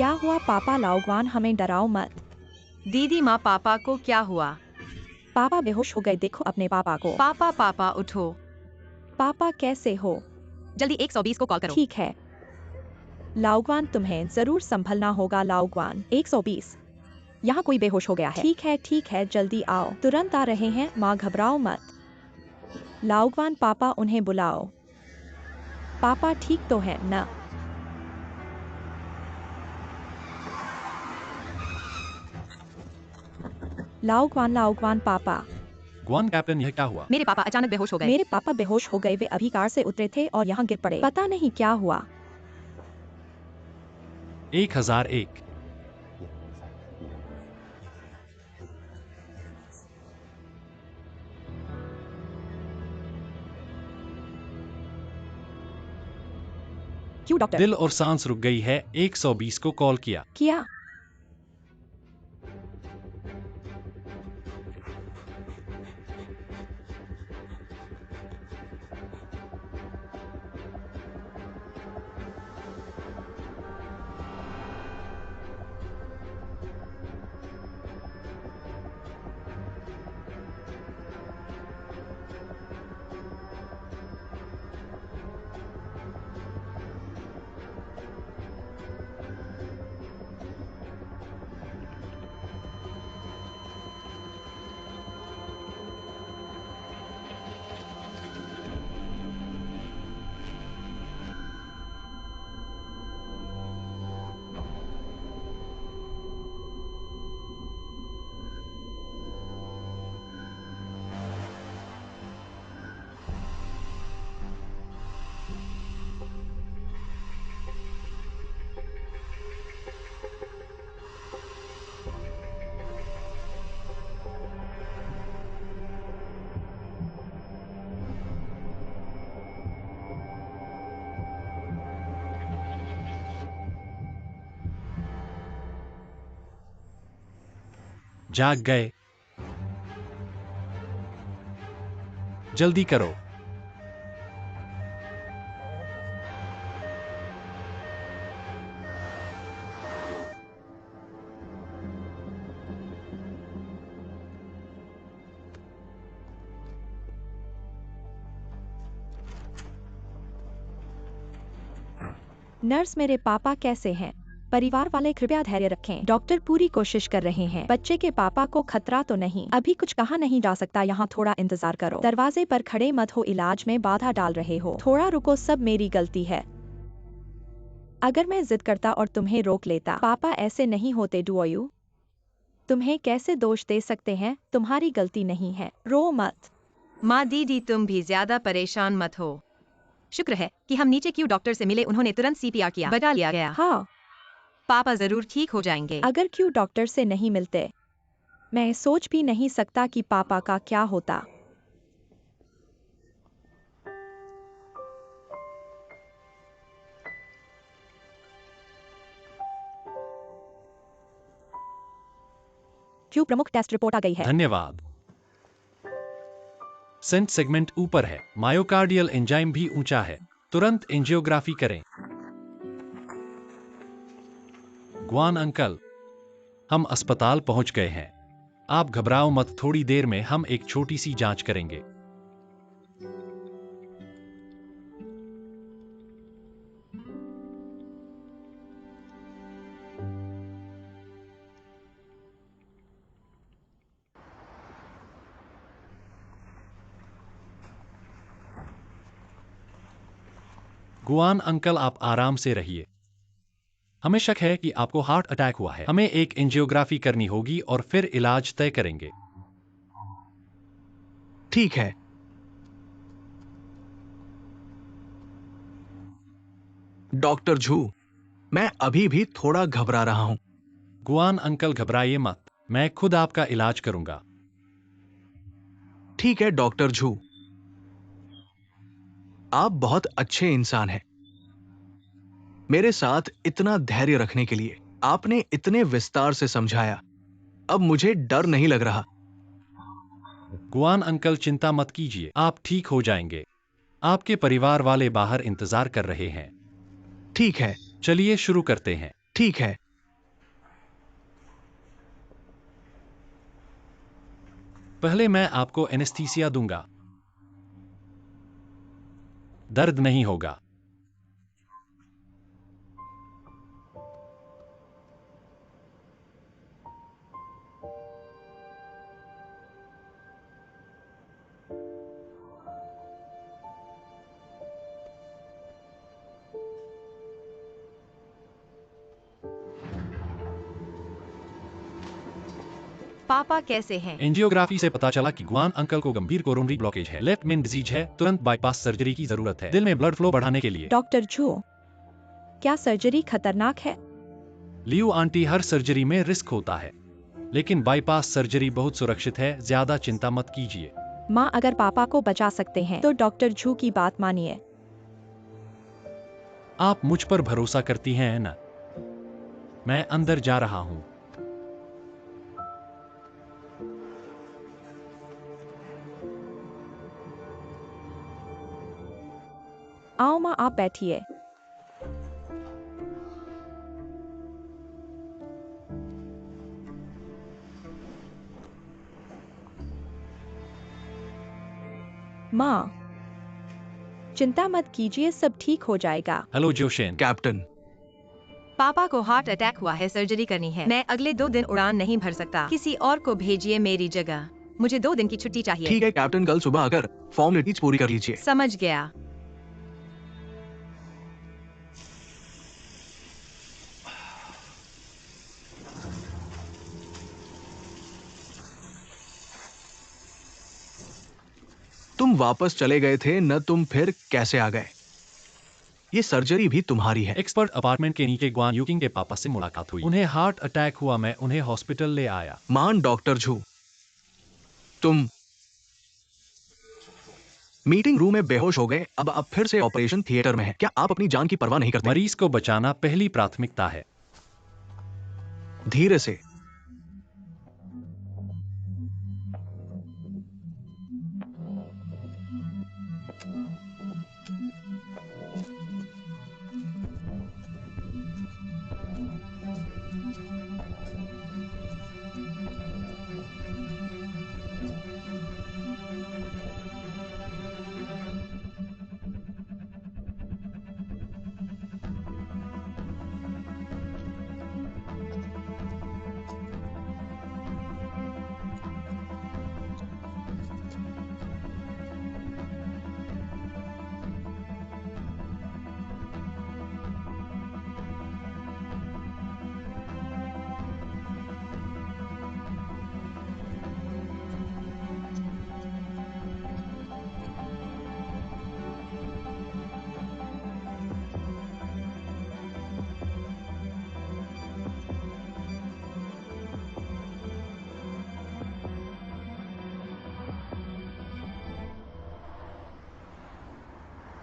क्या हुआ पापा? लाओग्वान, हमें डराओ मत। दीदी माँ, पापा को क्या हुआ? पापा बेहोश हो गए, देखो अपने पापा को। पापा पापा उठो। पापा कैसे हो? जल्दी 120 को कॉल करो। ठीक है लाओग्वान, तुम्हें जरूर संभलना होगा। लाओग्वान 120, यहाँ कोई बेहोश हो गया है। ठीक है जल्दी आओ, तुरंत आ रहे हैं। माँ घबराओ मत। लाओग्वान, पापा उन्हें बुलाओ। पापा ठीक तो है ना? लाओग्वान पापा। ग्वान कैप्टन, यह क्या हुआ? मेरे पापा अचानक बेहोश हो गए। मेरे पापा बेहोश हो गए, वे अभी कार से उतरे थे और यहाँ गिर पड़े। पता नहीं क्या हुआ। 1001। क्यों डॉक्टर? दिल और सांस रुक गई है। 120 को कॉल किया। जाग गए? जल्दी करो। नर्स, मेरे पापा कैसे हैं? परिवार वाले कृपया धैर्य रखें, डॉक्टर पूरी कोशिश कर रहे हैं। बच्चे के पापा को खतरा तो नहीं? अभी कुछ कहा नहीं जा सकता, यहाँ थोड़ा इंतजार करो। दरवाजे पर खड़े मत हो, इलाज में बाधा डाल रहे हो। थोड़ा रुको, सब मेरी गलती है। अगर मैं जिद करता और तुम्हें रोक लेता, पापा ऐसे नहीं होते। Do you? तुम्हें कैसे दोष दे सकते हैं? तुम्हारी गलती नहीं है, रो मत। माँ दीदी, तुम भी ज्यादा परेशान मत हो। शुक्र है कि हम नीचे क्यू डॉक्टर से मिले, उन्होंने तुरंत CPR किया, बचा लिया गया। हाँ, पापा जरूर ठीक हो जाएंगे। अगर क्यों डॉक्टर से नहीं मिलते, मैं सोच भी नहीं सकता कि पापा का क्या होता। क्यों प्रमुख टेस्ट रिपोर्ट आ गई है। धन्यवाद। सेंट सेगमेंट ऊपर है, मायोकार्डियल एंजाइम भी ऊंचा है। तुरंत एंजियोग्राफी करें। ग्वान अंकल, हम अस्पताल पहुंच गए हैं। आप घबराओ मत, थोड़ी देर में हम एक छोटी सी जांच करेंगे। गुआन अंकल, आप आराम से रहिए। हमें शक है कि आपको हार्ट अटैक हुआ है। हमें एक एंजियोग्राफी करनी होगी और फिर इलाज तय करेंगे। ठीक है। डॉक्टर झू, मैं अभी भी थोड़ा घबरा रहा हूं। गुआन अंकल, घबराइए मत, मैं खुद आपका इलाज करूंगा। ठीक है डॉक्टर झू, आप बहुत अच्छे इंसान हैं। मेरे साथ इतना धैर्य रखने के लिए, आपने इतने विस्तार से समझाया, अब मुझे डर नहीं लग रहा। गुआन अंकल, चिंता मत कीजिए, आप ठीक हो जाएंगे। आपके परिवार वाले बाहर इंतजार कर रहे हैं। ठीक है। चलिए शुरू करते हैं। ठीक है। पहले मैं आपको एनेस्थीसिया दूंगा। दर्द नहीं होगा। पापा कैसे हैं? एंजियोग्राफी से पता चला कि गुआन अंकल को गंभीर कोरोनरी ब्लॉकेज है, लेफ्ट मेन डिजीज है, तुरंत बाईपास सर्जरी की जरूरत है, दिल में ब्लड फ्लो बढ़ाने के लिए। डॉक्टर झू, क्या सर्जरी खतरनाक है? लियू आंटी, हर सर्जरी में रिस्क होता है, लेकिन बाईपास सर्जरी बहुत सुरक्षित है, ज्यादा चिंता मत कीजिए। माँ, अगर पापा को बचा सकते हैं तो डॉक्टर झू की बात मानिए। आप मुझ पर भरोसा करती हैं ना? मैं अंदर जा रहा हूँ। आओ माँ, आप बैठिए। माँ, चिंता मत कीजिए, सब ठीक हो जाएगा। हेलो जोशेन। कैप्टन, पापा को हार्ट अटैक हुआ है, सर्जरी करनी है। मैं अगले 2 दिन उड़ान नहीं भर सकता, किसी और को भेजिए मेरी जगह। मुझे 2 दिन की छुट्टी चाहिए। ठीक है कैप्टन, कल सुबह आकर फॉर्मेलिटीज पूरी कर लीजिए। समझ गया। तुम वापस चले गए थे न, तुम फिर कैसे आ गए? ये सर्जरी भी तुम्हारी है। एक्सपर्ट अपार्टमेंट के नीचे गुआन यूकिंग के पापा से मुलाकात हुई, उन्हें हार्ट अटैक हुआ, मैं उन्हें हॉस्पिटल ले आया। मान डॉक्टर झू, तुम मीटिंग रूम में बेहोश हो गए, अब आप फिर से ऑपरेशन थिएटर में हैं। क्या आप अपनी जान की परवाह नहीं करते? मरीज को बचाना पहली प्राथमिकता है। धीरे से।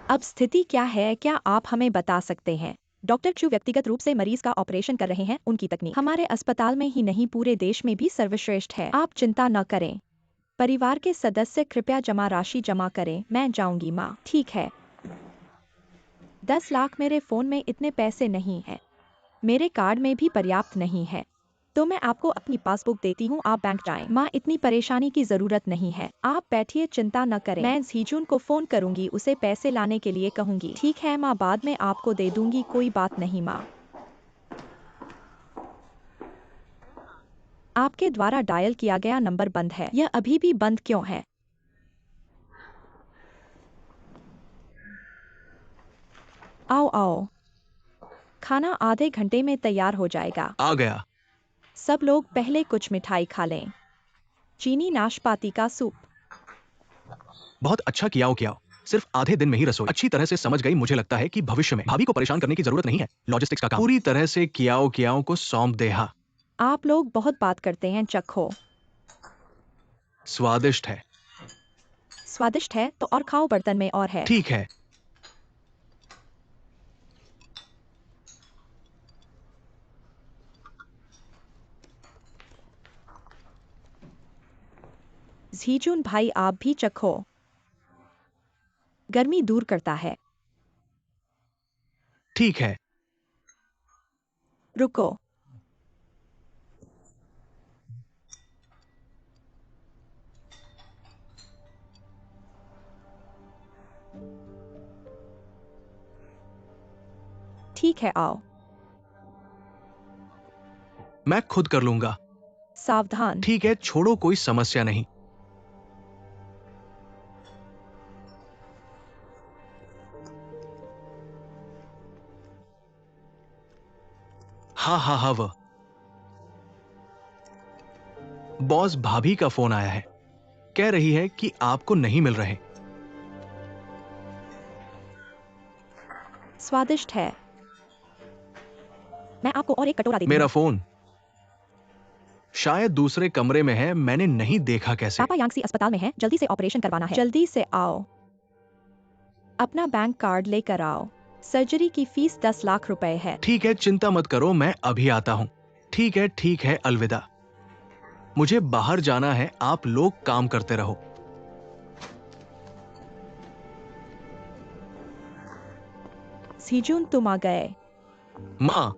अब स्थिति क्या है, क्या आप हमें बता सकते हैं? डॉक्टर चू व्यक्तिगत रूप से मरीज का ऑपरेशन कर रहे हैं, उनकी तकनीक हमारे अस्पताल में ही नहीं पूरे देश में भी सर्वश्रेष्ठ है। आप चिंता न करें। परिवार के सदस्य कृपया जमा राशि जमा करें, मैं जाऊंगी माँ। ठीक है। 10 लाख, मेरे फोन में इतने पैसे नहीं है, मेरे कार्ड में भी पर्याप्त नहीं है, तो मैं आपको अपनी पासबुक देती हूँ, आप बैंक जाएं। माँ, इतनी परेशानी की जरूरत नहीं है, आप बैठिए, चिंता न करें। मैं झीजून को फोन करूंगी, उसे पैसे लाने के लिए कहूंगी। ठीक है माँ, बाद में आपको दे दूंगी, कोई बात नहीं माँ। आपके द्वारा डायल किया गया नंबर बंद है। यह अभी भी बंद क्यों है? आओ आओ, खाना आधे घंटे में तैयार हो जाएगा। आ गया। सब लोग पहले कुछ मिठाई खा लें। चीनी नाशपाती का सूप। बहुत अच्छा किया सिर्फ आधे दिन में ही रसोई अच्छी तरह से समझ गई। मुझे लगता है कि भविष्य में भाभी को परेशान करने की जरूरत नहीं है। लॉजिस्टिक्स का काम पूरी तरह से कियाओ को सौंप दे। हाँ, आप लोग बहुत बात करते हैं, चखो। स्वादिष्ट है। स्वादिष्ट है तो और खाओ, बर्तन में और है। ठीक है। झीजून भाई, आप भी चखो, गर्मी दूर करता है। ठीक है। ठीक है, आओ। मैं खुद कर लूंगा। सावधान। ठीक है, छोड़ो, कोई समस्या नहीं। हाँ हाँ हाँ, वह बॉस भाभी का फोन आया है। कह रही है कि आपको नहीं मिल रहे। स्वादिष्ट है। मैं आपको और एक कटोरा दे मेरा दूंगा। फोन शायद दूसरे कमरे में है, मैंने नहीं देखा। कैसे? पापा यांगसी अस्पताल में हैं, जल्दी से ऑपरेशन करवाना है। जल्दी से आओ। अपना बैंक कार्ड लेकर आओ। सर्जरी की फीस 10 लाख रुपए है। ठीक है, चिंता मत करो, मैं अभी आता हूं। ठीक है, अलविदा। मुझे बाहर जाना है, आप लोग काम करते रहो। सीजून, तुम आ गए। माँ,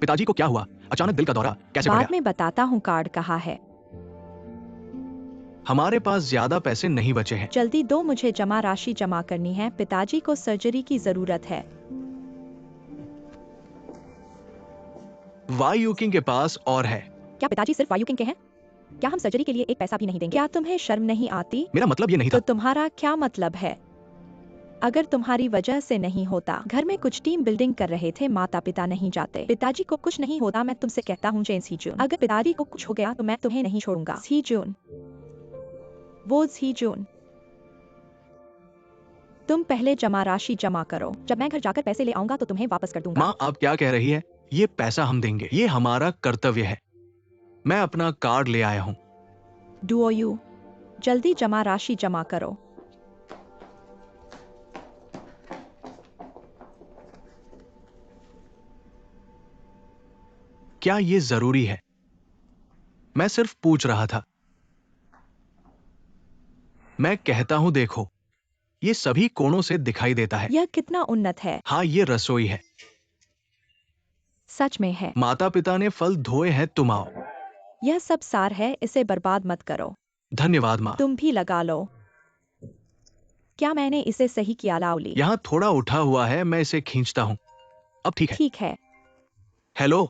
पिताजी को क्या हुआ? अचानक दिल का दौरा कैसे पड़ बाद गया? में बताता हूँ। कार्ड कहाँ है? हमारे पास ज्यादा पैसे नहीं बचे हैं। जल्दी दो, मुझे जमा राशि जमा करनी है। पिताजी को सर्जरी की जरूरत है। वायुकिंग के पास और है। क्या पिताजी सिर्फ वायुकिंग के हैं? क्या हम सर्जरी के लिए एक पैसा भी नहीं देंगे? क्या तुम्हें शर्म नहीं आती? मेरा मतलब ये नहीं तो था। तुम्हारा क्या मतलब है? अगर तुम्हारी वजह से नहीं होता। घर में कुछ टीम बिल्डिंग कर रहे थे, माता पिता नहीं जाते। पिताजी को कुछ नहीं होता, मैं तुमसे कहता हूँ जेन सीजून। अगर पिताजी को कुछ हो गया तो मैं तुम्हें नहीं छोड़ूंगा। सीजून, वो सीजून, तुम पहले जमा राशि जमा करो। जब मैं घर जाकर पैसे ले आऊंगा तो तुम्हें वापस कर दूंगा। माँ, आप क्या कह रही है? ये पैसा हम देंगे, ये हमारा कर्तव्य है। मैं अपना कार्ड ले आया हूँ। डुओ यू, जल्दी जमा राशि जमा करो। क्या ये जरूरी है? मैं सिर्फ पूछ रहा था। मैं कहता हूं, देखो, ये सभी कोणों से दिखाई देता है। यह कितना उन्नत है। हाँ, ये रसोई है। सच में है। माता पिता ने फल धोए हैं, तुम आओ। यह सब सार है, इसे बर्बाद मत करो। धन्यवाद माँ। तुम भी लगा लो। क्या मैंने इसे सही किया? लाउली, यहाँ थोड़ा उठा हुआ है, मैं इसे खींचता हूँ। अब ठीक है। ठीक है। हेलो,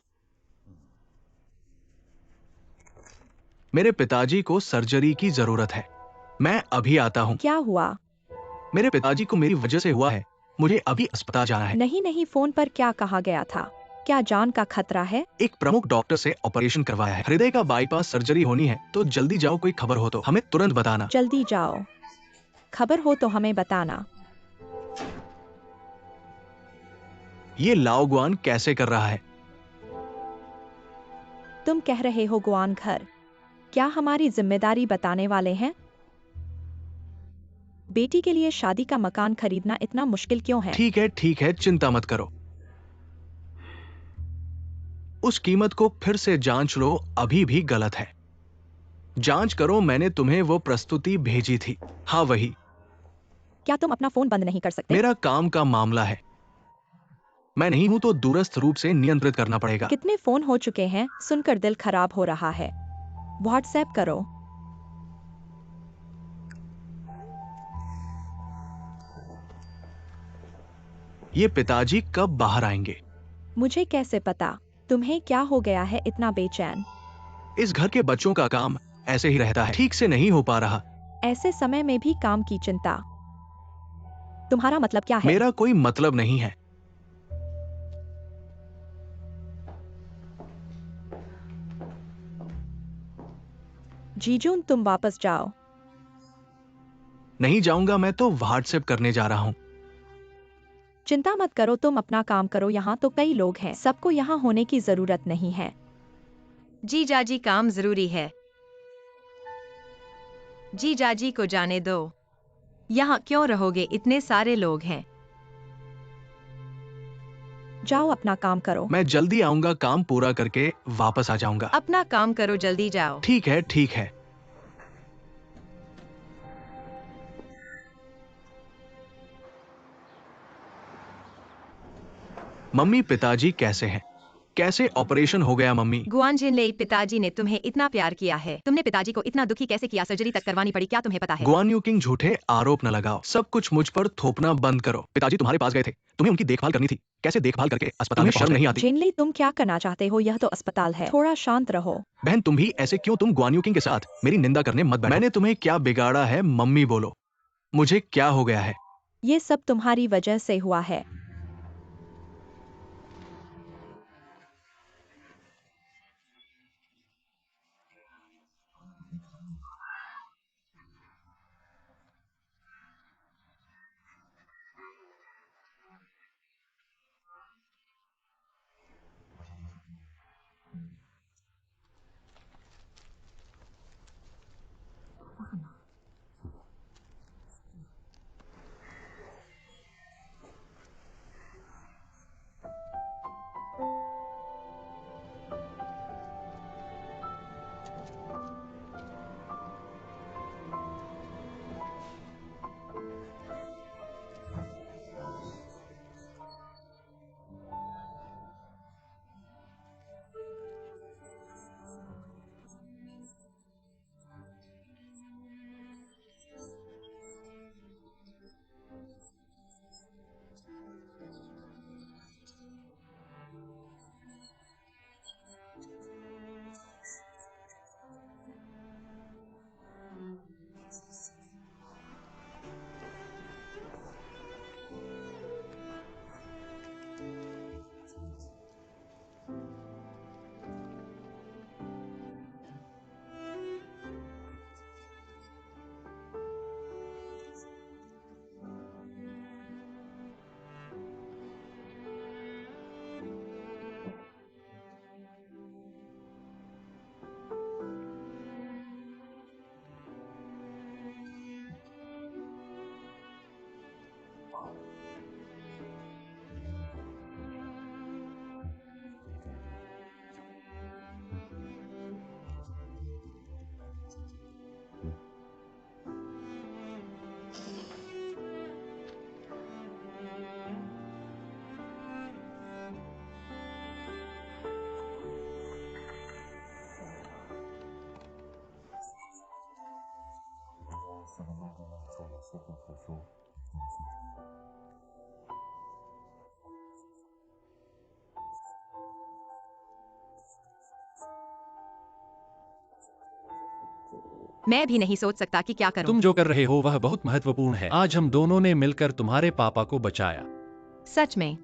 मेरे पिताजी को सर्जरी की जरूरत है। मैं अभी आता हूँ। क्या हुआ? मेरे पिताजी को मेरी वजह से हुआ है, मुझे अभी अस्पताल जाना है। नहीं नहीं, फोन पर क्या कहा गया था? क्या जान का खतरा है? एक प्रमुख डॉक्टर से ऑपरेशन करवाया है, हृदय का बाईपास सर्जरी होनी है, तो जल्दी जाओ, कोई खबर हो तो हमें तुरंत बताना। जल्दी जाओ, खबर हो तो हमें बताना। ये लाओगुआन कैसे कर रहा है? तुम कह रहे हो गुआन घर? क्या हमारी जिम्मेदारी बताने वाले हैं? बेटी के लिए शादी का मकान खरीदना इतना मुश्किल क्यों है? ठीक है, चिंता मत करो। उस कीमत को फिर से जांच लो, अभी भी गलत है। जांच करो, मैंने तुम्हें वो प्रस्तुति भेजी थी। हाँ, वही। क्या तुम अपना फोन बंद नहीं कर सकते? मेरा काम का मामला है, मैं नहीं हूं तो दूरस्थ रूप से नियंत्रित करना पड़ेगा। कितने फोन हो चुके हैं, सुनकर दिल खराब हो रहा है। व्हाट्सएप करो। ये पिताजी कब बाहर आएंगे? मुझे कैसे पता? तुम्हें क्या हो गया है इतना बेचैन? इस घर के बच्चों का काम ऐसे ही रहता है, ठीक से नहीं हो पा रहा। ऐसे समय में भी काम की चिंता? तुम्हारा मतलब क्या है? मेरा कोई मतलब नहीं है। जीजून, तुम वापस जाओ। नहीं जाऊंगा, मैं तो व्हाट्सएप करने जा रहा हूं। चिंता मत करो, तुम अपना काम करो। यहाँ तो कई लोग हैं, सबको यहाँ होने की जरूरत नहीं है। जी जाजी, काम जरूरी है। जी जाजी को जाने दो। यहाँ क्यों रहोगे, इतने सारे लोग हैं। जाओ अपना काम करो। मैं जल्दी आऊंगा, काम पूरा करके वापस आ जाऊंगा। अपना काम करो, जल्दी जाओ। ठीक है। मम्मी पिताजी कैसे हैं? कैसे ऑपरेशन हो गया मम्मी? गुआन जिनले, पिताजी ने तुम्हें इतना प्यार किया है, तुमने पिताजी को इतना दुखी कैसे किया? सर्जरी तक करवानी पड़ी, क्या तुम्हें पता है? गुआन यू किंग, झूठे आरोप न लगाओ। सब कुछ मुझ पर थोपना बंद करो। पिताजी तुम्हारे पास गए थे, तुम्हें उनकी देखभाल करनी थी। कैसे देखभाल करके अस्पताल में शर्म नहीं आती? जिनली, तुम क्या करना चाहते हो? यह तो अस्पताल है, थोड़ा शांत रहो। बहन तुम भी ऐसे क्यों? तुम गुआन यू किंग के साथ मेरी निंदा करने मत बैठो। मैंने तुम्हें क्या बिगाड़ा है मम्मी, बोलो। मुझे क्या हो गया है? ये सब तुम्हारी वजह से हुआ है। मैं भी नहीं सोच सकता कि क्या करूं। तुम जो कर रहे हो वह बहुत महत्वपूर्ण है। आज हम दोनों ने मिलकर तुम्हारे पापा को बचाया। सच में।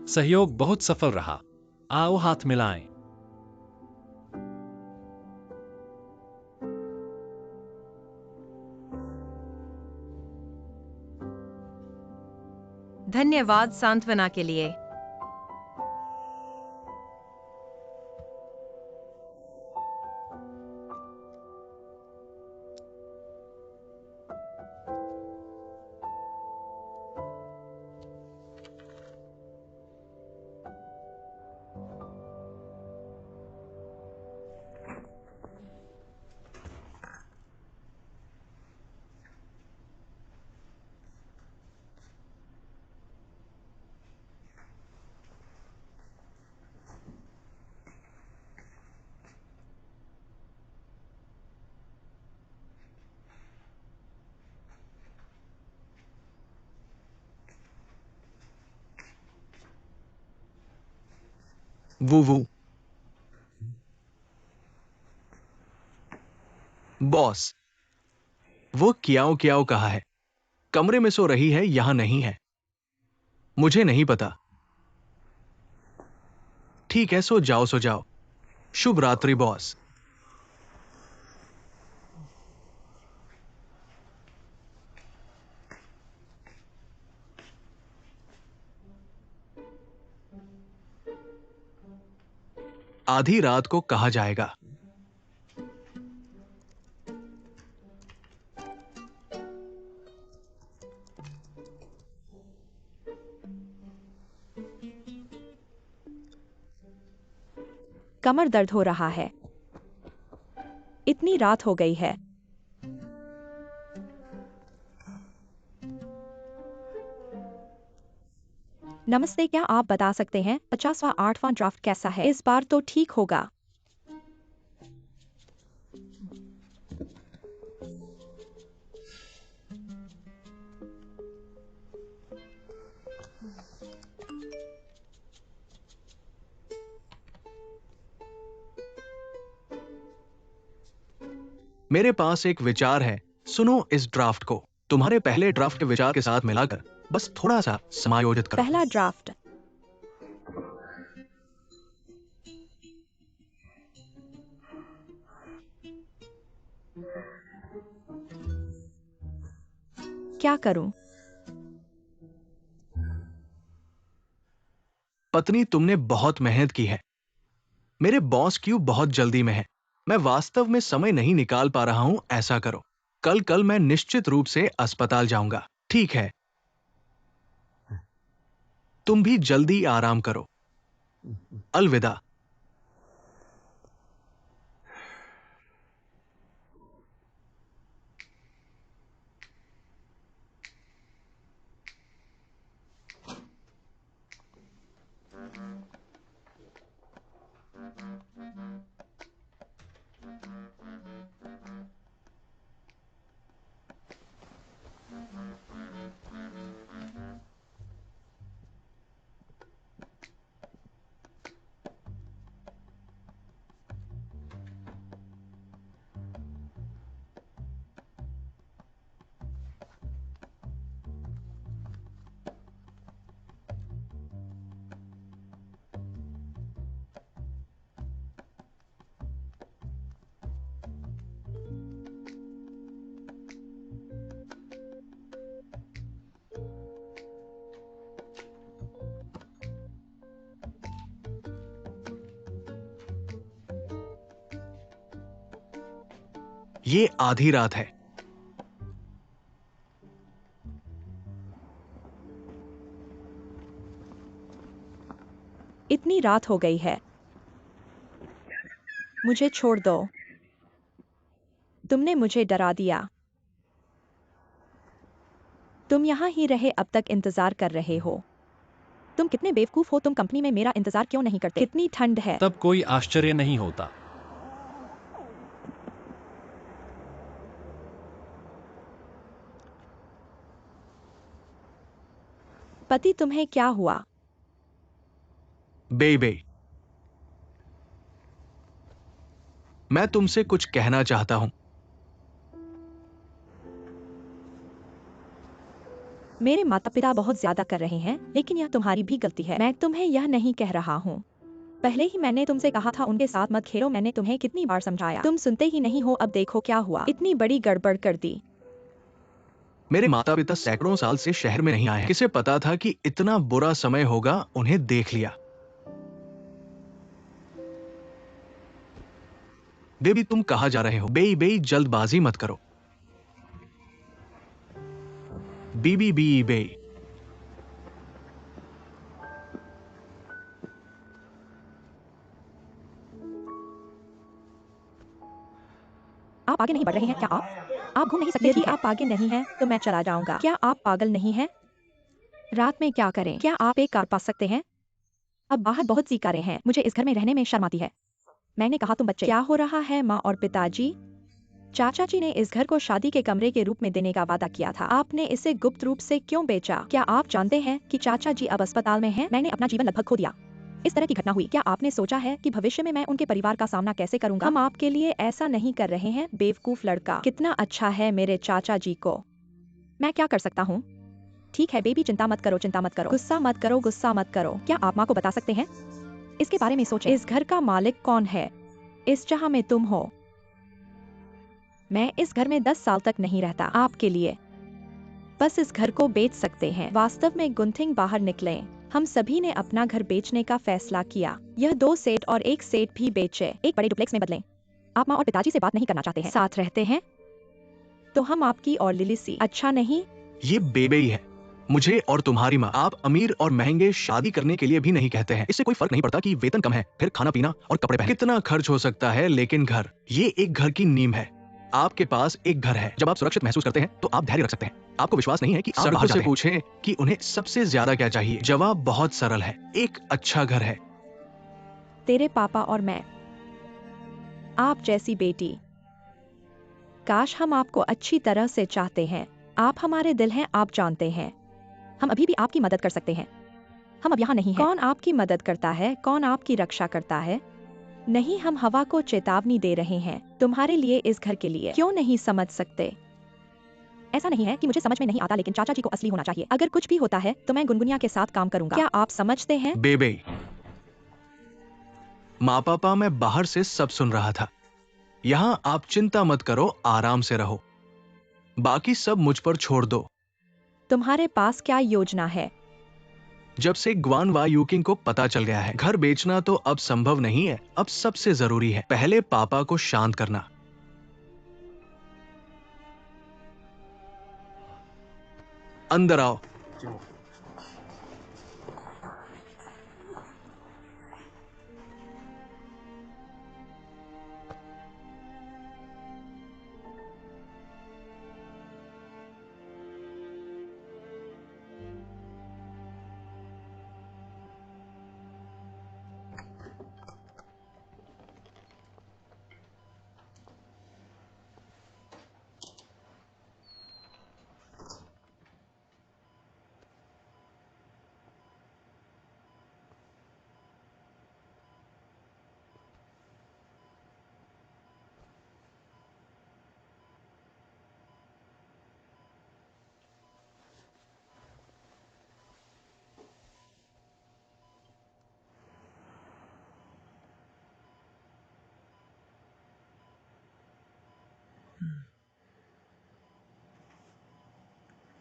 सहयोग बहुत सफल रहा। आओ हाथ मिलाएं। धन्यवाद सांत्वना के लिए। वो बॉस, वो कियाओ कियाओ कहाँ है? कमरे में सो रही है, यहां नहीं है। मुझे नहीं पता। ठीक है, सो जाओ सो जाओ। शुभ रात्रि बॉस। आधी रात को कहा जाएगा। कमर दर्द हो रहा है। इतनी रात हो गई है। नमस्ते, क्या आप बता सकते हैं 50वां 8वां ड्राफ्ट कैसा है? इस बार तो ठीक होगा। मेरे पास एक विचार है, सुनो इस ड्राफ्ट को तुम्हारे पहले ड्राफ्ट के विचार के साथ मिलाकर बस थोड़ा सा समायोजित करो। पहला ड्राफ्ट। क्या करूं? पत्नी, तुमने बहुत मेहनत की है। मेरे बॉस क्यों बहुत जल्दी में है। मैं वास्तव में समय नहीं निकाल पा रहा हूं। ऐसा करो, कल मैं निश्चित रूप से अस्पताल जाऊंगा। ठीक है, तुम भी जल्दी आराम करो। अलविदा। ये आधी रात है। इतनी रात हो गई है। मुझे छोड़ दो। तुमने मुझे डरा दिया। तुम यहाँ ही रहे, अब तक इंतजार कर रहे हो। तुम कितने बेवकूफ हो, तुम कंपनी में मेरा इंतजार क्यों नहीं करते? कितनी ठंड है। तब कोई आश्चर्य नहीं होता। पति, तुम्हें क्या हुआ? बेबे, मैं तुमसे कुछ कहना चाहता हूं। मेरे माता पिता बहुत ज्यादा कर रहे हैं, लेकिन यह तुम्हारी भी गलती है। मैं तुम्हें यह नहीं कह रहा हूँ। पहले ही मैंने तुमसे कहा था उनके साथ मत खेलो। मैंने तुम्हें कितनी बार समझाया, तुम सुनते ही नहीं हो। अब देखो क्या हुआ, इतनी बड़ी गड़बड़ कर दी। मेरे माता पिता सैकड़ों साल से शहर में नहीं आए हैं। किसे पता था कि इतना बुरा समय होगा। उन्हें देख लिया। बेबी, तुम कहां जा रहे हो? बेई जल्दबाजी मत करो। बीबी बी बेई। आप आगे नहीं बढ़ रहे हैं क्या? आप घूम नहीं सकते? यदि आप आगे नहीं हैं, तो मैं चला जाऊंगा। क्या आप पागल नहीं हैं? रात में क्या करें? क्या आप एक कार पा सकते हैं? अब बाहर बहुत सी कारें हैं। मुझे इस घर में रहने में शर्म आती है। मैंने कहा तुम बच्चे। क्या हो रहा है माँ और पिताजी? चाचा जी ने इस घर को शादी के कमरे के रूप में देने का वादा किया था। आपने इसे गुप्त रूप से क्यों बेचा? क्या आप जानते हैं कि चाचा जी अब अस्पताल में हैं? मैंने अपना जीवन लगभग खो दिया। इस तरह की घटना हुई। क्या आपने सोचा है कि भविष्य में मैं उनके परिवार का सामना कैसे करूंगा? हम आपके लिए ऐसा नहीं कर रहे हैं, बेवकूफ लड़का। कितना अच्छा है मेरे चाचा जी को। मैं क्या कर सकता हूँ? ठीक है बेबी, चिंता मत करो, चिंता मत करो, गुस्सा मत करो, गुस्सा मत करो। क्या आप माँ को बता सकते हैं? इसके बारे में सोचें। इस घर का मालिक कौन है? इस जहां में तुम हो। मैं इस घर में 10 साल तक नहीं रहता। आपके लिए बस इस घर को बेच सकते हैं। वास्तव में गुंथिंग बाहर निकले। हम सभी ने अपना घर बेचने का फैसला किया। यह 2 सेट और 1 सेट भी बेचे, एक बड़े डुप्लेक्स में बदलें। आप माँ और पिताजी से बात नहीं करना चाहते हैं, साथ रहते हैं तो हम आपकी और लिली सी। अच्छा नहीं? ये बेबे ही है। मुझे और तुम्हारी माँ, आप अमीर और महंगे शादी करने के लिए भी नहीं कहते हैं। इससे कोई फर्क नहीं पड़ता कि वेतन कम है, फिर खाना पीना और कपड़े पहने। कितना खर्च हो सकता है, लेकिन घर, ये एक घर की नींव है। आपके पास एक घर है। जब आप सुरक्षित महसूस करते हैं तो आप धैर्य रख सकते हैं। आपको विश्वास नहीं है कि आप बाहर से पूछें कि उन्हें सबसे ज्यादा क्या चाहिए। जवाब बहुत सरल है, एक अच्छा घर है। तेरे पापा और मैं, आप जैसी बेटी। काश हम आपको अच्छी तरह से चाहते हैं। आप हमारे दिल हैं, आप जानते हैं। हम अभी भी आपकी मदद कर सकते हैं। हम अब यहाँ नहीं हैं। कौन आपकी मदद करता है? कौन आपकी रक्षा करता है? नहीं, हम हवा को चेतावनी दे रहे हैं, तुम्हारे लिए, इस घर के लिए। क्यों नहीं समझ सकते? ऐसा नहीं है कि मुझे समझ में नहीं आता, लेकिन चाचा जी को असली होना चाहिए। अगर कुछ भी होता है तो मैं गुनगुनिया के साथ काम करूंगा। क्या आप समझते हैं? बेबे, माँ पापा, मैं बाहर से सब सुन रहा था। यहाँ आप चिंता मत करो, आराम से रहो। बाकी सब मुझ पर छोड़ दो। तुम्हारे पास क्या योजना है? जब से ग्वान वा यूकिंग को पता चल गया है, घर बेचना तो अब संभव नहीं है। अब सबसे जरूरी है पहले पापा को शांत करना। अंदर आओ।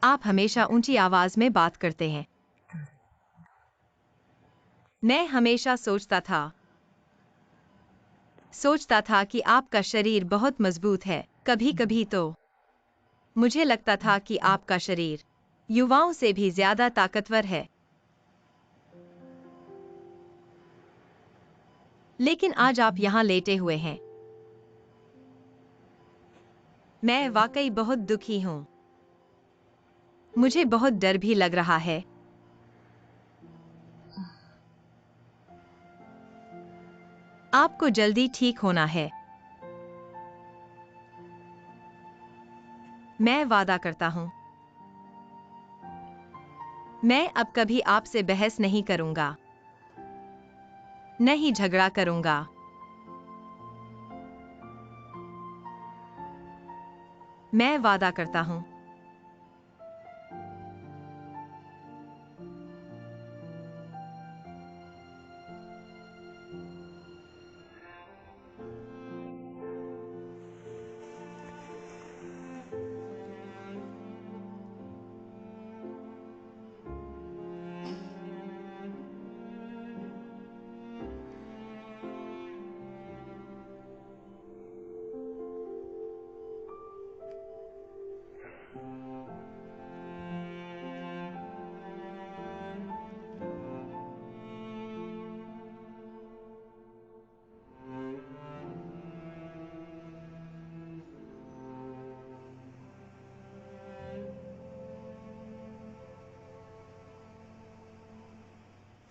आप हमेशा ऊंची आवाज में बात करते हैं। मैं हमेशा सोचता था कि आपका शरीर बहुत मजबूत है। कभी कभी तो मुझे लगता था कि आपका शरीर युवाओं से भी ज्यादा ताकतवर है। लेकिन आज आप यहाँ लेटे हुए हैं। मैं वाकई बहुत दुखी हूँ। मुझे बहुत डर भी लग रहा है। आपको जल्दी ठीक होना है। मैं वादा करता हूँ, मैं अब कभी आपसे बहस नहीं करूंगा, नहीं झगड़ा करूंगा। मैं वादा करता हूँ।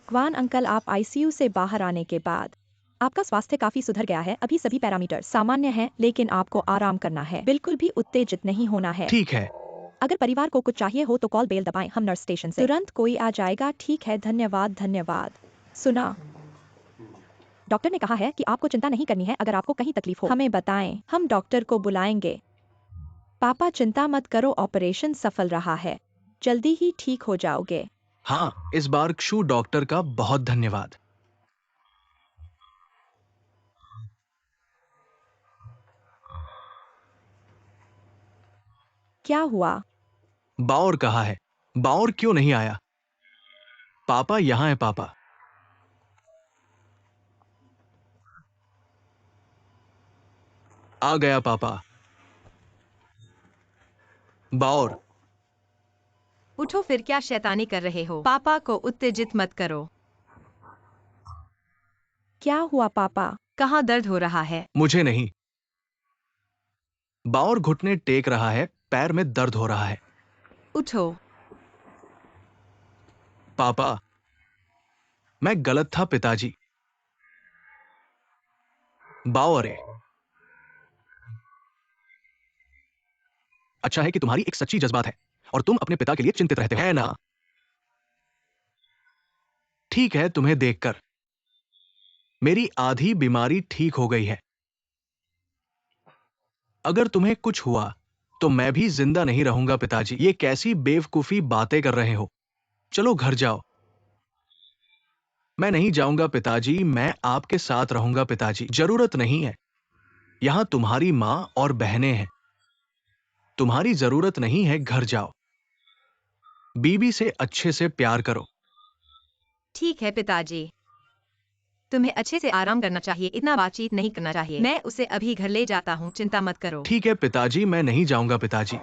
ग्वान अंकल, आप आईसीयू से बाहर आने के बाद आपका स्वास्थ्य काफी सुधर गया है। अभी सभी पैरामीटर सामान्य हैं, लेकिन आपको आराम करना है, बिल्कुल भी उत्तेजित नहीं होना है। ठीक है। अगर परिवार को कुछ चाहिए हो तो कॉल बेल दबाएं, हम नर्स स्टेशन से तुरंत कोई आ जाएगा। ठीक है, धन्यवाद धन्यवाद। सुना, डॉक्टर ने कहा है कि आपको चिंता नहीं करनी है। अगर आपको कहीं तकलीफ हो हमें बताएं, हम डॉक्टर को बुलाएंगे। पापा चिंता मत करो, ऑपरेशन सफल रहा है, जल्दी ही ठीक हो जाओगे। हाँ, इस बार क्षु डॉक्टर का बहुत धन्यवाद। क्या हुआ? बाउर कहाँ है? बाउर क्यों नहीं आया? पापा यहाँ है। पापा आ गया। पापा। बाउर। उठो, फिर क्या शैतानी कर रहे हो? पापा को उत्तेजित मत करो। क्या हुआ पापा? कहाँ दर्द हो रहा है? मुझे नहीं। बाउर घुटने टेक रहा है, पैर में दर्द हो रहा है। उठो। पापा, मैं गलत था पिताजी। बावरे। अच्छा है कि तुम्हारी एक सच्ची जज्बात है और तुम अपने पिता के लिए चिंतित रहते हो, है ना? ठीक है, तुम्हें देखकर मेरी आधी बीमारी ठीक हो गई है। अगर तुम्हें कुछ हुआ तो मैं भी जिंदा नहीं रहूंगा पिताजी। ये कैसी बेवकूफी बातें कर रहे हो? चलो घर जाओ। मैं नहीं जाऊंगा पिताजी, मैं आपके साथ रहूंगा पिताजी। जरूरत नहीं है, यहां तुम्हारी मां और बहनें हैं। तुम्हारी जरूरत नहीं है, घर जाओ। बीबी से अच्छे से प्यार करो। ठीक है पिताजी, तुम्हें अच्छे से आराम करना चाहिए, इतना बातचीत नहीं करना चाहिए। मैं उसे अभी घर ले जाता हूँ, चिंता मत करो। ठीक है पिताजी, मैं नहीं जाऊंगा पिताजी।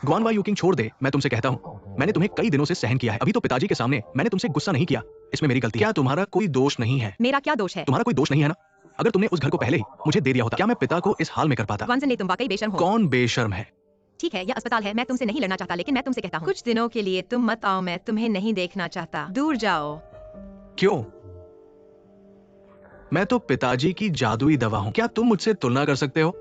ग्वानवा यूकिंग छोड़ दे, मैं तुमसे कहता हूं, मैंने तुम्हें कई दिनों से सहन किया है। अभी तो पिताजी के सामने मैंने तुमसे गुस्सा नहीं किया, इसमें मेरी गलती है। क्या तुम्हारा कोई दोष नहीं है? मेरा क्या दोष है? तुम्हारा कोई दोष नहीं है ना? अगर तुमने उस घर को पहले ही मुझे दे दिया होता, क्या मैं पिता को इस हाल में कर पाता? वानसन, तुम वाकई बेशर्म हो। कौन बेशर्म है? ठीक है, यह अस्पताल है, मैं तुमसे नहीं लड़ना चाहता, लेकिन मैं तुमसे कहता हूँ, कुछ दिनों के लिए तुम मत आओ, मैं तुम्हें नहीं देखना चाहता। दूर जाओ। क्यों? मैं तो पिताजी की जादुई दवा हूं। क्या तुम मुझसे तुलना कर सकते हो?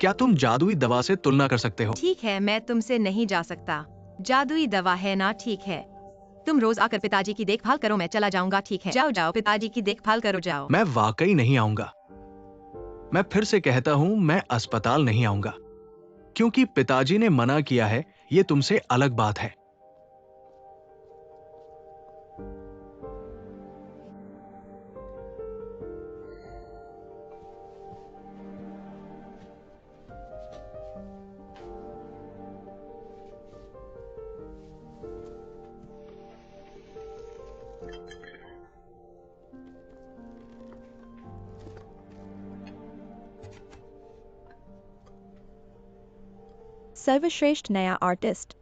क्या तुम जादुई दवा से तुलना कर सकते हो? ठीक है, मैं तुमसे नहीं जा सकता। जादुई दवा है ना, ठीक है। तुम रोज आकर पिताजी की देखभाल करो, मैं चला जाऊंगा। ठीक है, जाओ जाओ, पिताजी की देखभाल करो, जाओ। मैं वाकई नहीं आऊंगा। मैं फिर से कहता हूं, मैं अस्पताल नहीं आऊंगा क्योंकि पिताजी ने मना किया है। यह तुमसे अलग बात है। सर्वश्रेष्ठ नया आर्टिस्ट।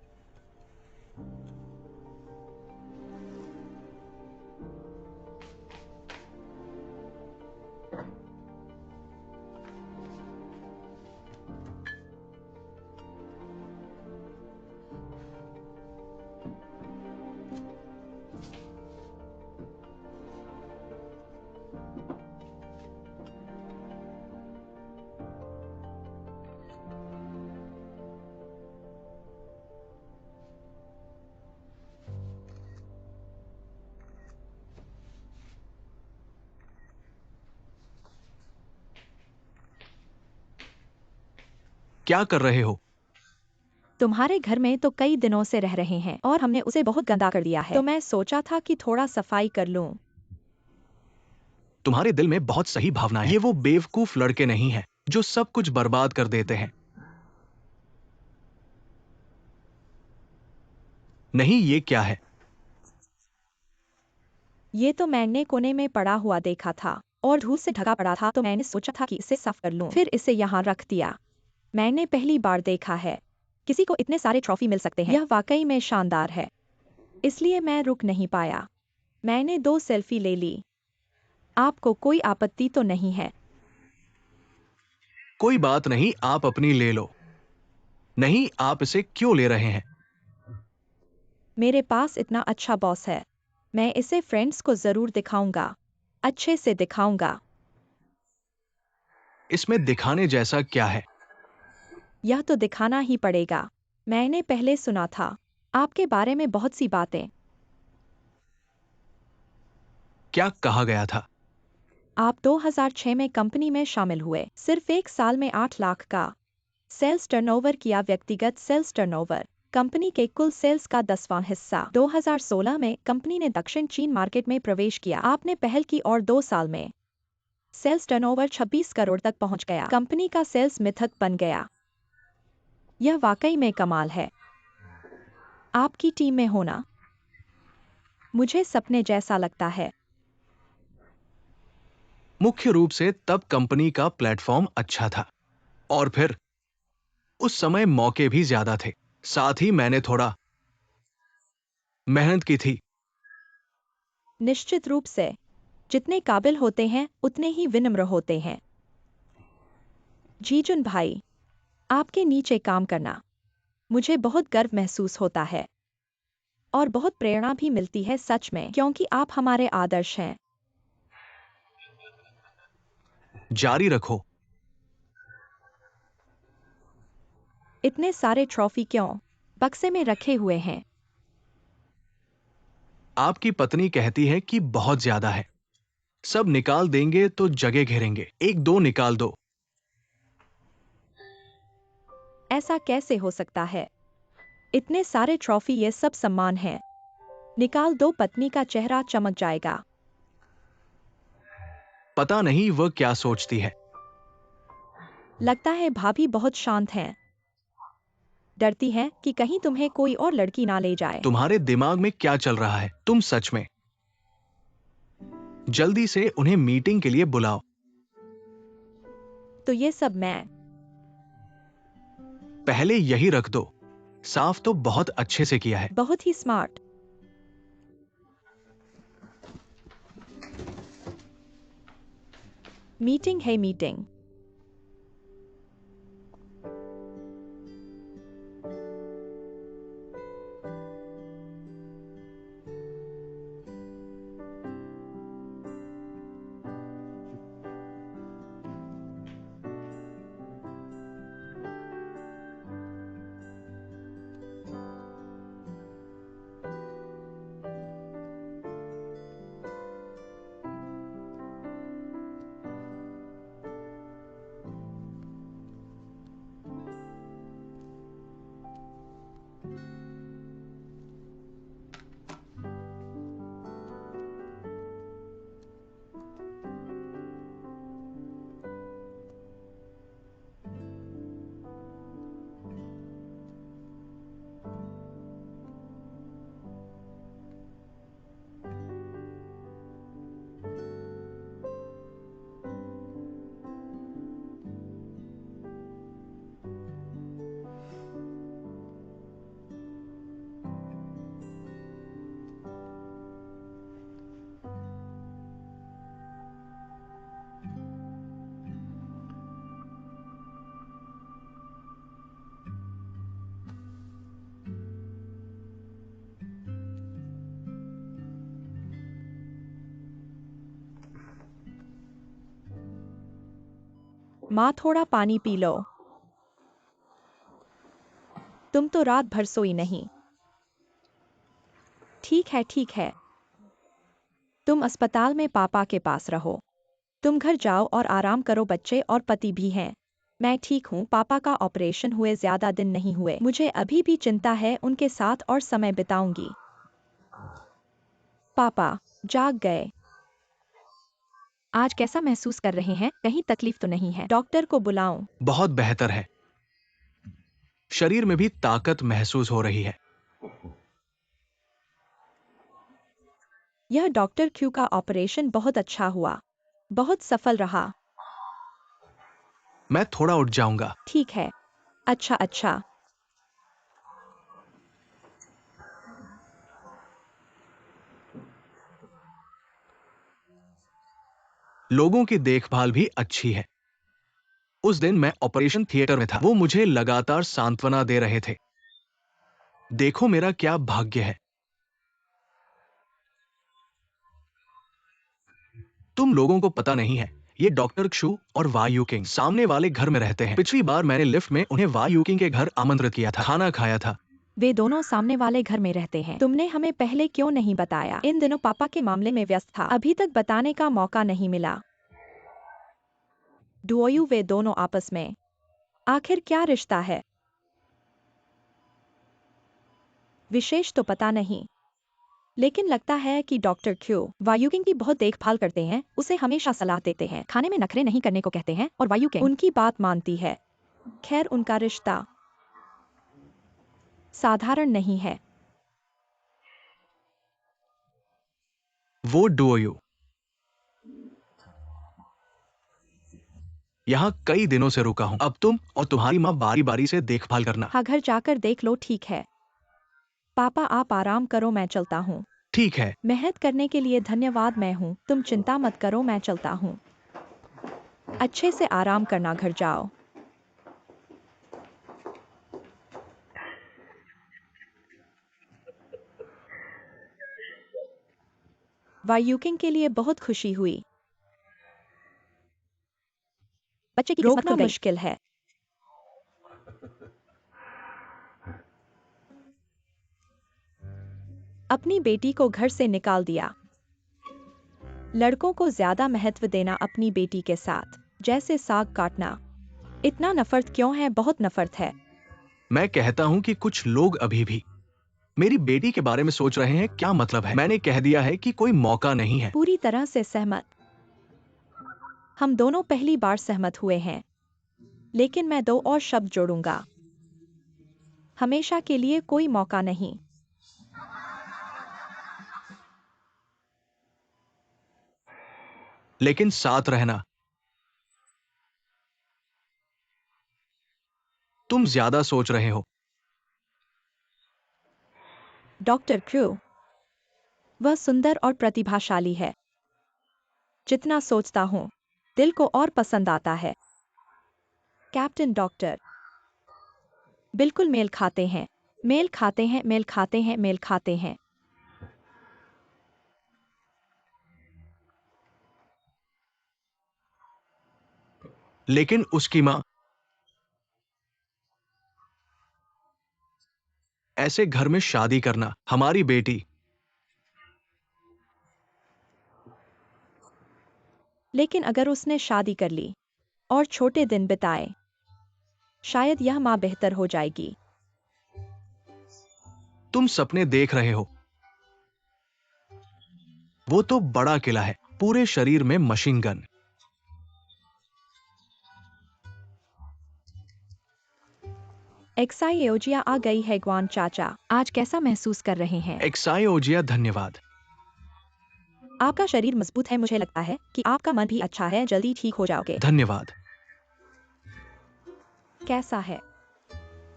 क्या कर रहे हो? तुम्हारे घर में तो कई दिनों से रह रहे हैं और हमने उसे बहुत गंदा कर दिया है, तो मैं सोचा था कि थोड़ा सफाई कर लूं। तुम्हारे दिल में बहुत सही भावना है। ये वो बेवकूफ लड़के नहीं हैं जो सब कुछ बर्बाद कर देते हैं। नहीं, ये क्या है? ये तो मैंने कोने में पड़ा हुआ देखा था और धूल से ढका पड़ा था, तो मैंने सोचा था कि इसे साफ कर लूं, फिर इसे यहाँ रख दिया। मैंने पहली बार देखा है किसी को इतने सारे ट्रॉफी मिल सकते हैं। यह वाकई में शानदार है, इसलिए मैं रुक नहीं पाया। मैंने 2 सेल्फी ले ली। आपको कोई आपत्ति तो नहीं है? कोई बात नहीं, आप अपनी ले लो। नहीं, आप इसे क्यों ले रहे हैं? मेरे पास इतना अच्छा बॉस है, मैं इसे फ्रेंड्स को जरूर दिखाऊंगा, अच्छे से दिखाऊंगा। इसमें दिखाने जैसा क्या है? यह तो दिखाना ही पड़ेगा। मैंने पहले सुना था आपके बारे में बहुत सी बातें। क्या कहा गया था? आप 2006 में कंपनी में शामिल हुए, सिर्फ 1 साल में 8 लाख का सेल्स टर्नओवर किया। व्यक्तिगत सेल्स टर्नओवर कंपनी के कुल सेल्स का 10वां हिस्सा। 2016 में कंपनी ने दक्षिण चीन मार्केट में प्रवेश किया। आपने पहल की और 2 साल में सेल्स टर्नओवर 26 करोड़ तक पहुंच गया। कंपनी का सेल्स मिथक बन गया। यह वाकई में कमाल है। आपकी टीम में होना मुझे सपने जैसा लगता है। मुख्य रूप से तब कंपनी का प्लेटफॉर्म अच्छा था और फिर उस समय मौके भी ज्यादा थे। साथ ही मैंने थोड़ा मेहनत की थी। निश्चित रूप से जितने काबिल होते हैं उतने ही विनम्र होते हैं। जीजुन भाई, आपके नीचे काम करना मुझे बहुत गर्व महसूस होता है और बहुत प्रेरणा भी मिलती है सच में, क्योंकि आप हमारे आदर्श हैं। जारी रखो। इतने सारे ट्रॉफी क्यों बक्से में रखे हुए हैं? आपकी पत्नी कहती है कि बहुत ज्यादा है। सब निकाल देंगे तो जगह घेरेंगे। एक दो निकाल दो। ऐसा कैसे हो सकता है? इतने सारे ट्रॉफी, ये सब सम्मान हैं। निकाल दो, पत्नी का चेहरा चमक जाएगा। पता नहीं वह क्या सोचती है। लगता है भाभी बहुत शांत हैं। डरती हैं कि कहीं तुम्हें कोई और लड़की ना ले जाए। तुम्हारे दिमाग में क्या चल रहा है? तुम सच में। जल्दी से उन्हें मीटिंग के लिए बुलाओ। तो ये सब मैं पहले यही रख दो। साफ तो बहुत अच्छे से किया है। बहुत ही स्मार्ट। मीटिंग है मीटिंग। माँ, थोड़ा पानी पी लो। तुम तो रात भर सोई नहीं। ठीक है ठीक है। तुम अस्पताल में पापा के पास रहो। तुम घर जाओ और आराम करो, बच्चे और पति भी हैं। मैं ठीक हूँ, पापा का ऑपरेशन हुए ज्यादा दिन नहीं हुए। मुझे अभी भी चिंता है, उनके साथ और समय बिताऊंगी। पापा जाग गए। आज कैसा महसूस कर रहे हैं? कहीं तकलीफ तो नहीं है? डॉक्टर को बुलाऊं? बहुत बेहतर है। शरीर में भी ताकत महसूस हो रही है। यह डॉक्टर क्यू का ऑपरेशन बहुत अच्छा हुआ, बहुत सफल रहा। मैं थोड़ा उठ जाऊंगा। ठीक है। अच्छा अच्छा। लोगों की देखभाल भी अच्छी है। उस दिन मैं ऑपरेशन थिएटर में था। वो मुझे लगातार सांत्वना दे रहे थे। देखो मेरा क्या भाग्य है। तुम लोगों को पता नहीं है, ये डॉक्टर क्षु और वायु किंग सामने वाले घर में रहते हैं। पिछली बार मैंने लिफ्ट में उन्हें वायु किंग के घर आमंत्रित किया था, खाना खाया था। वे दोनों सामने वाले घर में रहते हैं। तुमने हमें पहले क्यों नहीं बताया? इन दिनों पापा के मामले में व्यस्त था, अभी तक बताने का मौका नहीं मिला। डुओयू, वे दोनों आपस में आखिर क्या रिश्ता है? विशेष तो पता नहीं, लेकिन लगता है कि डॉक्टर क्यू वायुकिंग की बहुत देखभाल करते हैं, उसे हमेशा सलाह देते हैं, खाने में नखरे नहीं करने को कहते हैं और वायुकिंग उनकी बात मानती है। खैर, उनका रिश्ता साधारण नहीं है। वो डुओयू यहाँ कई दिनों से रुका हूँ। अब तुम और तुम्हारी माँ बारी बारी से देखभाल करना। हाँ, घर जाकर देख लो। ठीक है पापा, आप आराम करो, मैं चलता हूँ। ठीक है। मेहनत करने के लिए धन्यवाद। मैं हूँ, तुम चिंता मत करो, मैं चलता हूँ। अच्छे से आराम करना, घर जाओ। वायुकिंग के लिए बहुत खुशी हुई। बच्चे की रोकना मुश्किल है। अपनी बेटी को घर से निकाल दिया। लड़कों को ज्यादा महत्व देना अपनी बेटी के साथ, जैसे साग काटना। इतना नफरत क्यों है? बहुत नफरत है। मैं कहता हूं कि कुछ लोग अभी भी मेरी बेटी के बारे में सोच रहे हैं। क्या मतलब है? मैंने कह दिया है कि कोई मौका नहीं है। पूरी तरह से सहमत। हम दोनों पहली बार सहमत हुए हैं, लेकिन मैं 2 और शब्द जोड़ूंगा। हमेशा के लिए कोई मौका नहीं। लेकिन साथ रहना। तुम ज्यादा सोच रहे हो। डॉक्टर क्रू, वह सुंदर और प्रतिभाशाली है। जितना सोचता हूं, दिल को और पसंद आता है। कैप्टन डॉक्टर, बिल्कुल मेल खाते हैं, मेल खाते हैं, मेल खाते हैं, मेल खाते हैं। लेकिन उसकी मां ऐसे घर में शादी करना, हमारी बेटी। लेकिन अगर उसने शादी कर ली और छोटे दिन बिताए, शायद यह मां बेहतर हो जाएगी। तुम सपने देख रहे हो। वो तो बड़ा किला है, पूरे शरीर में मशीन गन। एक्साइयोजिया आ गई है। ग्वान चाचा, आज कैसा महसूस कर रहे हैं? एक्साइओजिया, धन्यवाद। आपका शरीर मजबूत है। मुझे लगता है कि आपका मन भी अच्छा है। जल्दी ठीक हो जाओगे। धन्यवाद। कैसा है?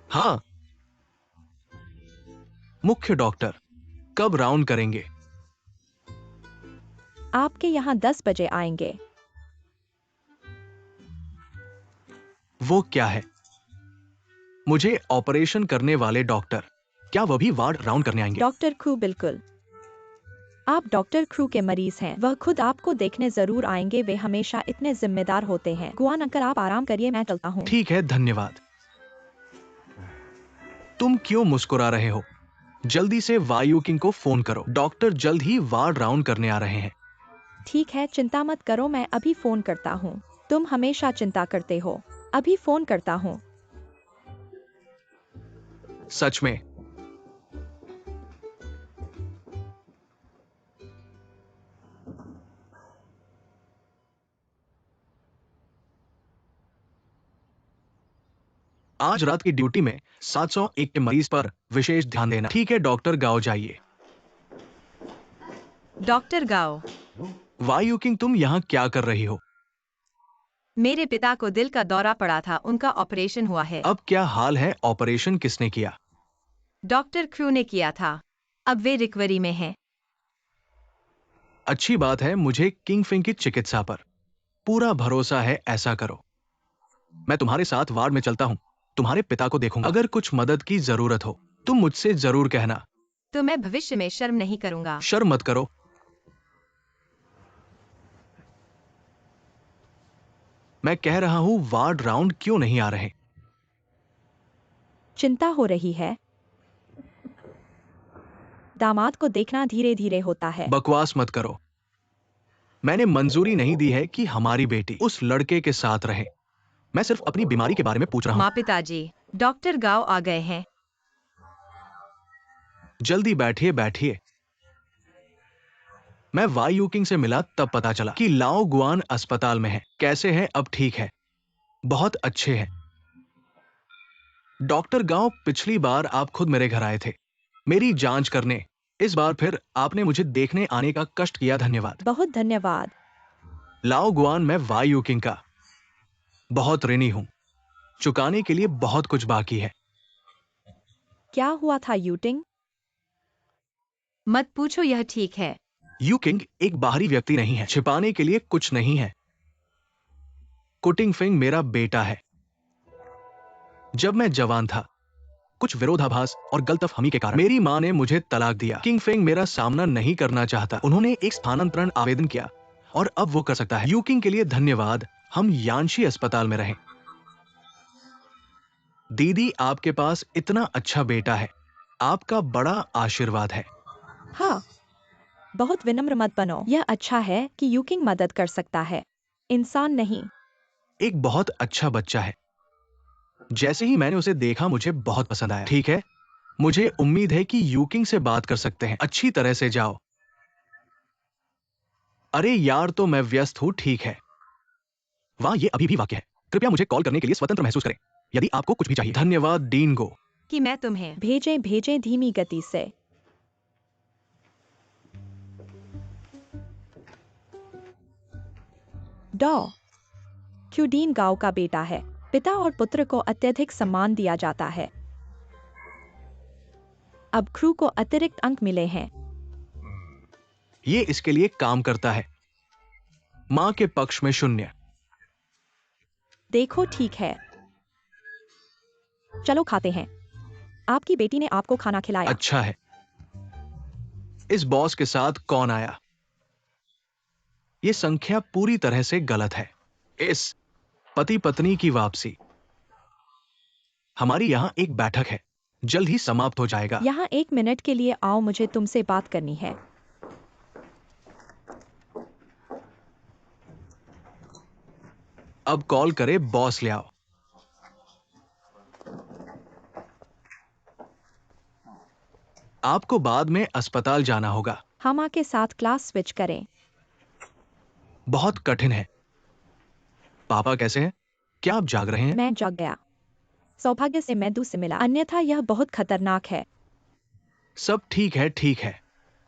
हाँ। मुख्य डॉक्टर, कब राउंड करेंगे? आपके यहाँ 10 बजे आएंगे। वो क्या है? मुझे ऑपरेशन करने वाले डॉक्टर, क्या वह भी वार्ड राउंड करने आएंगे? डॉक्टर क्रू, बिल्कुल। आप डॉक्टर क्रू के मरीज हैं। वह खुद आपको देखने जरूर आएंगे। वे हमेशा इतने जिम्मेदार होते हैं। गुआन अंकल, आप आराम करिए, मैं चलता हूँ। ठीक है, धन्यवाद। तुम क्यों मुस्कुरा रहे हो? जल्दी से वायु किंग को फोन करो। डॉक्टर जल्द ही वार्ड राउंड करने आ रहे हैं। ठीक है, चिंता मत करो, मैं अभी फोन करता हूँ। तुम हमेशा चिंता करते हो। अभी फोन करता हूँ। सच में? आज रात की ड्यूटी में 701 के मरीज पर विशेष ध्यान देना। ठीक है डॉक्टर गाओ, जाइए। डॉक्टर गाओ, वायु किंग, तुम यहाँ क्या कर रही हो? मेरे पिता को दिल का दौरा पड़ा था, उनका ऑपरेशन हुआ है। अब क्या हाल है? ऑपरेशन किसने किया? डॉक्टर क्रू ने किया था। अब वे रिकवरी में हैं। अच्छी बात है, मुझे किंग फिंग की चिकित्सा पर पूरा भरोसा है। ऐसा करो, मैं तुम्हारे साथ वार्ड में चलता हूँ, तुम्हारे पिता को देखूंगा। अगर कुछ मदद की जरूरत हो, तुम मुझसे जरूर कहना। तो मैं भविष्य में शर्म नहीं करूंगा। शर्म मत करो। मैं कह रहा हूँ, वार्ड राउंड क्यों नहीं आ रहे? चिंता हो रही है। दामाद को देखना धीरे धीरे होता है। बकवास मत करो। मैंने मंजूरी नहीं दी है कि हमारी बेटी उस लड़के के साथ रहे। मैं सिर्फ अपनी बीमारी के बारे में पूछ रहा हूँ। माँ, पिताजी, डॉक्टर गाओ आ गए हैं। जल्दी बैठिए, बैठिए। मैं वायु किंग से मिला तब पता चला कि लाओ गुआन अस्पताल में है। कैसे हैं? अब ठीक है, बहुत अच्छे हैं। डॉक्टर गांव, पिछली बार आप खुद मेरे घर आए थे मेरी जांच करने। इस बार फिर आपने मुझे देखने आने का कष्ट किया। धन्यवाद। बहुत धन्यवाद। लाओ गुआन, मैं वायु किंग का बहुत ऋणी हूं। चुकाने के लिए बहुत कुछ बाकी है। क्या हुआ था यूटिंग? मत पूछो, यह ठीक है। यू किंग एक बाहरी व्यक्ति नहीं है, छिपाने के लिए कुछ नहीं है। कुटिंग फिंग मेरा बेटा है। जब मैं जवान था कुछ विरोधाभास और गलतफहमी के कारण मेरी माँ ने मुझे तलाक दिया। किंग फेंग मेरा सामना नहीं करना चाहता। उन्होंने एक स्थानांतरण आवेदन किया और अब वो कर सकता है। यूकिंग के लिए धन्यवाद। हम यानशी अस्पताल में रहें। दीदी, आपके पास इतना अच्छा बेटा है। आपका बड़ा आशीर्वाद है। हाँ, बहुत विनम्र मत बनो। यह अच्छा है कि यूकिंग मदद कर सकता है, इंसान नहीं। एक बहुत अच्छा बच्चा है। जैसे ही मैंने उसे देखा मुझे बहुत पसंद आया। ठीक है, मुझे उम्मीद है कि यूकिंग से बात कर सकते हैं। अच्छी तरह से जाओ। अरे यार, तो मैं व्यस्त हूँ। ठीक है। वाह, ये अभी भी वाक्य है। कृपया मुझे कॉल करने के लिए स्वतंत्र महसूस करें यदि आपको कुछ भी चाहिए। धन्यवाद डीनगो। कि मैं तुम्हें भेजें धीमी गति से। डॉ क्यूडीन गांव का बेटा है। पिता और पुत्र को अत्यधिक सम्मान दिया जाता है। अब क्रू को अतिरिक्त अंक मिले हैं। ये इसके लिए काम करता है। माँ के पक्ष में 0। देखो, ठीक है, चलो खाते हैं। आपकी बेटी ने आपको खाना खिलाया। अच्छा है। इस बॉस के साथ कौन आया? ये संख्या पूरी तरह से गलत है। इस पति पत्नी की वापसी। हमारी यहां एक बैठक है, जल्द ही समाप्त हो जाएगा। यहाँ 1 मिनट के लिए आओ, मुझे तुमसे बात करनी है। अब कॉल करे बॉस ले आओ। आपको बाद में अस्पताल जाना होगा। हम माँ के साथ क्लास स्विच करें। बहुत कठिन है। पापा कैसे हैं? क्या आप जाग रहे हैं? मैं जग गया। सौभाग्य से मैं से मिला, अन्यथा यह बहुत खतरनाक है। सब ठीक है, ठीक है।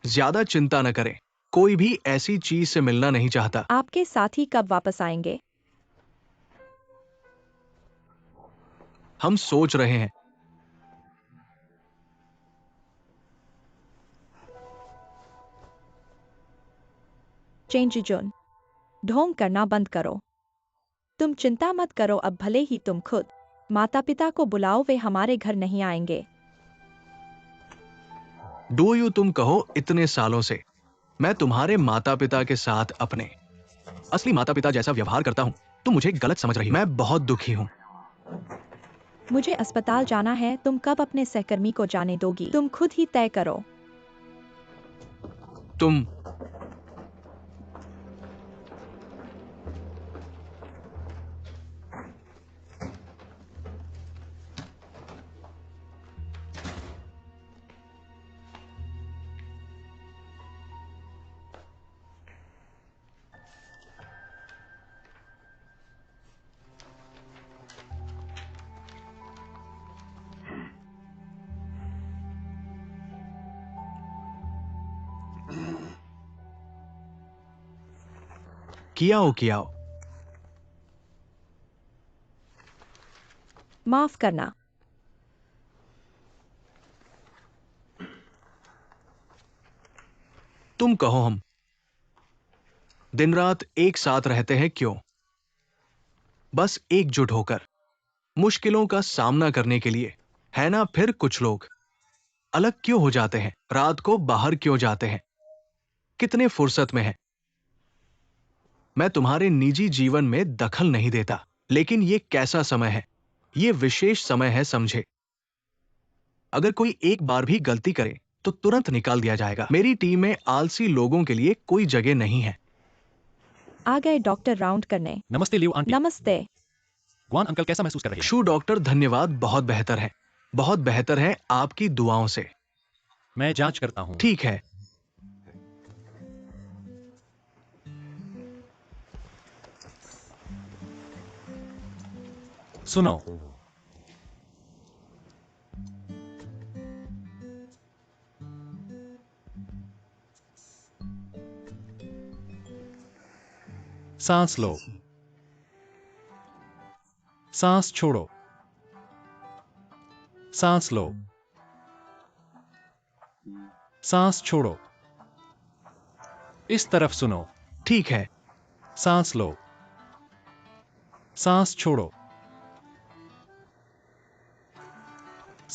ज्यादा चिंता न करें। कोई भी ऐसी चीज से मिलना नहीं चाहता। आपके साथी कब वापस आएंगे? हम सोच रहे हैं। Change zone. ढोंग करना बंद करो। तुम चिंता मत करो, अब भले ही तुम खुद माता पिता को बुलाओ, वे हमारे घर नहीं आएंगे। डू यू तुम कहो इतने सालों से मैं तुम्हारे माता पिता के साथ अपने असली माता पिता जैसा व्यवहार करता हूं। तुम मुझे गलत समझ रही हो। मैं बहुत दुखी हूं। मुझे अस्पताल जाना है। तुम कब अपने सहकर्मी को जाने दोगी? तुम खुद ही तय करो। तुम कियाओ। माफ करना। तुम कहो हम दिन रात एक साथ रहते हैं क्यों? बस एकजुट होकर मुश्किलों का सामना करने के लिए, है ना? फिर कुछ लोग अलग क्यों हो जाते हैं? रात को बाहर क्यों जाते हैं? कितने फुर्सत में हैं? मैं तुम्हारे निजी जीवन में दखल नहीं देता, लेकिन ये कैसा समय है? ये विशेष समय है, समझे? अगर कोई एक बार भी गलती करे तो तुरंत निकाल दिया जाएगा। मेरी टीम में आलसी लोगों के लिए कोई जगह नहीं है। आ गए डॉक्टर राउंड करने। नमस्ते लियो आंटी। नमस्ते। गुआन अंकल कैसा महसूस कर रही है? शू डॉक्टर, धन्यवाद। बहुत बेहतर है। बहुत बेहतर है आपकी दुआओं से। मैं जांच करता हूँ। ठीक है। सुनो, सांस लो, सांस छोड़ो, सांस लो, सांस छोड़ो। इस तरफ सुनो। ठीक है। सांस लो, सांस छोड़ो,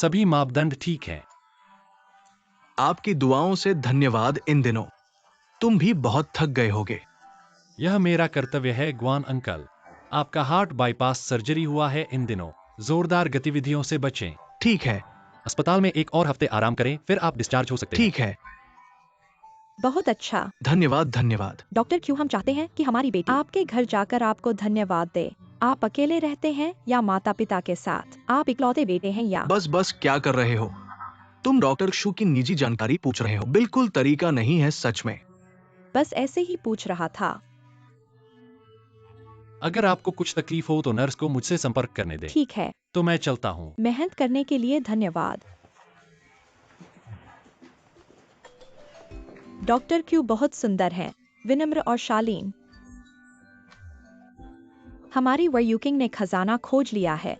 सभी मापदंड ठीक हैं। आपकी दुआओं से धन्यवाद। इन दिनों तुम भी बहुत थक गए होगे। यह मेरा कर्तव्य है गुआन अंकल। आपका हार्ट बाईपास सर्जरी हुआ है इन दिनों। जोरदार गतिविधियों से बचें। ठीक है। अस्पताल में एक और हफ्ते आराम करें, फिर आप डिस्चार्ज हो सकते हैं। ठीक है। बहुत अच्छा। धन्यवाद धन्यवाद। डॉक्टर क्यू, हम चाहते हैं कि हमारी बेटी आपके घर जाकर आपको धन्यवाद दे। आप अकेले रहते हैं या माता पिता के साथ? आप इकलौते बेटे हैं या? बस बस क्या कर रहे हो तुम? डॉक्टर शू की निजी जानकारी पूछ रहे हो। बिल्कुल तरीका नहीं है सच में। बस ऐसे ही पूछ रहा था। अगर आपको कुछ तकलीफ हो तो नर्स को मुझसे संपर्क करने दें। ठीक है। तो मैं चलता हूँ। मेहनत करने के लिए धन्यवाद। डॉक्टर क्यू बहुत सुंदर हैं, विनम्र और शालीन। हमारी वर्यूकिंग ने खजाना खोज लिया है।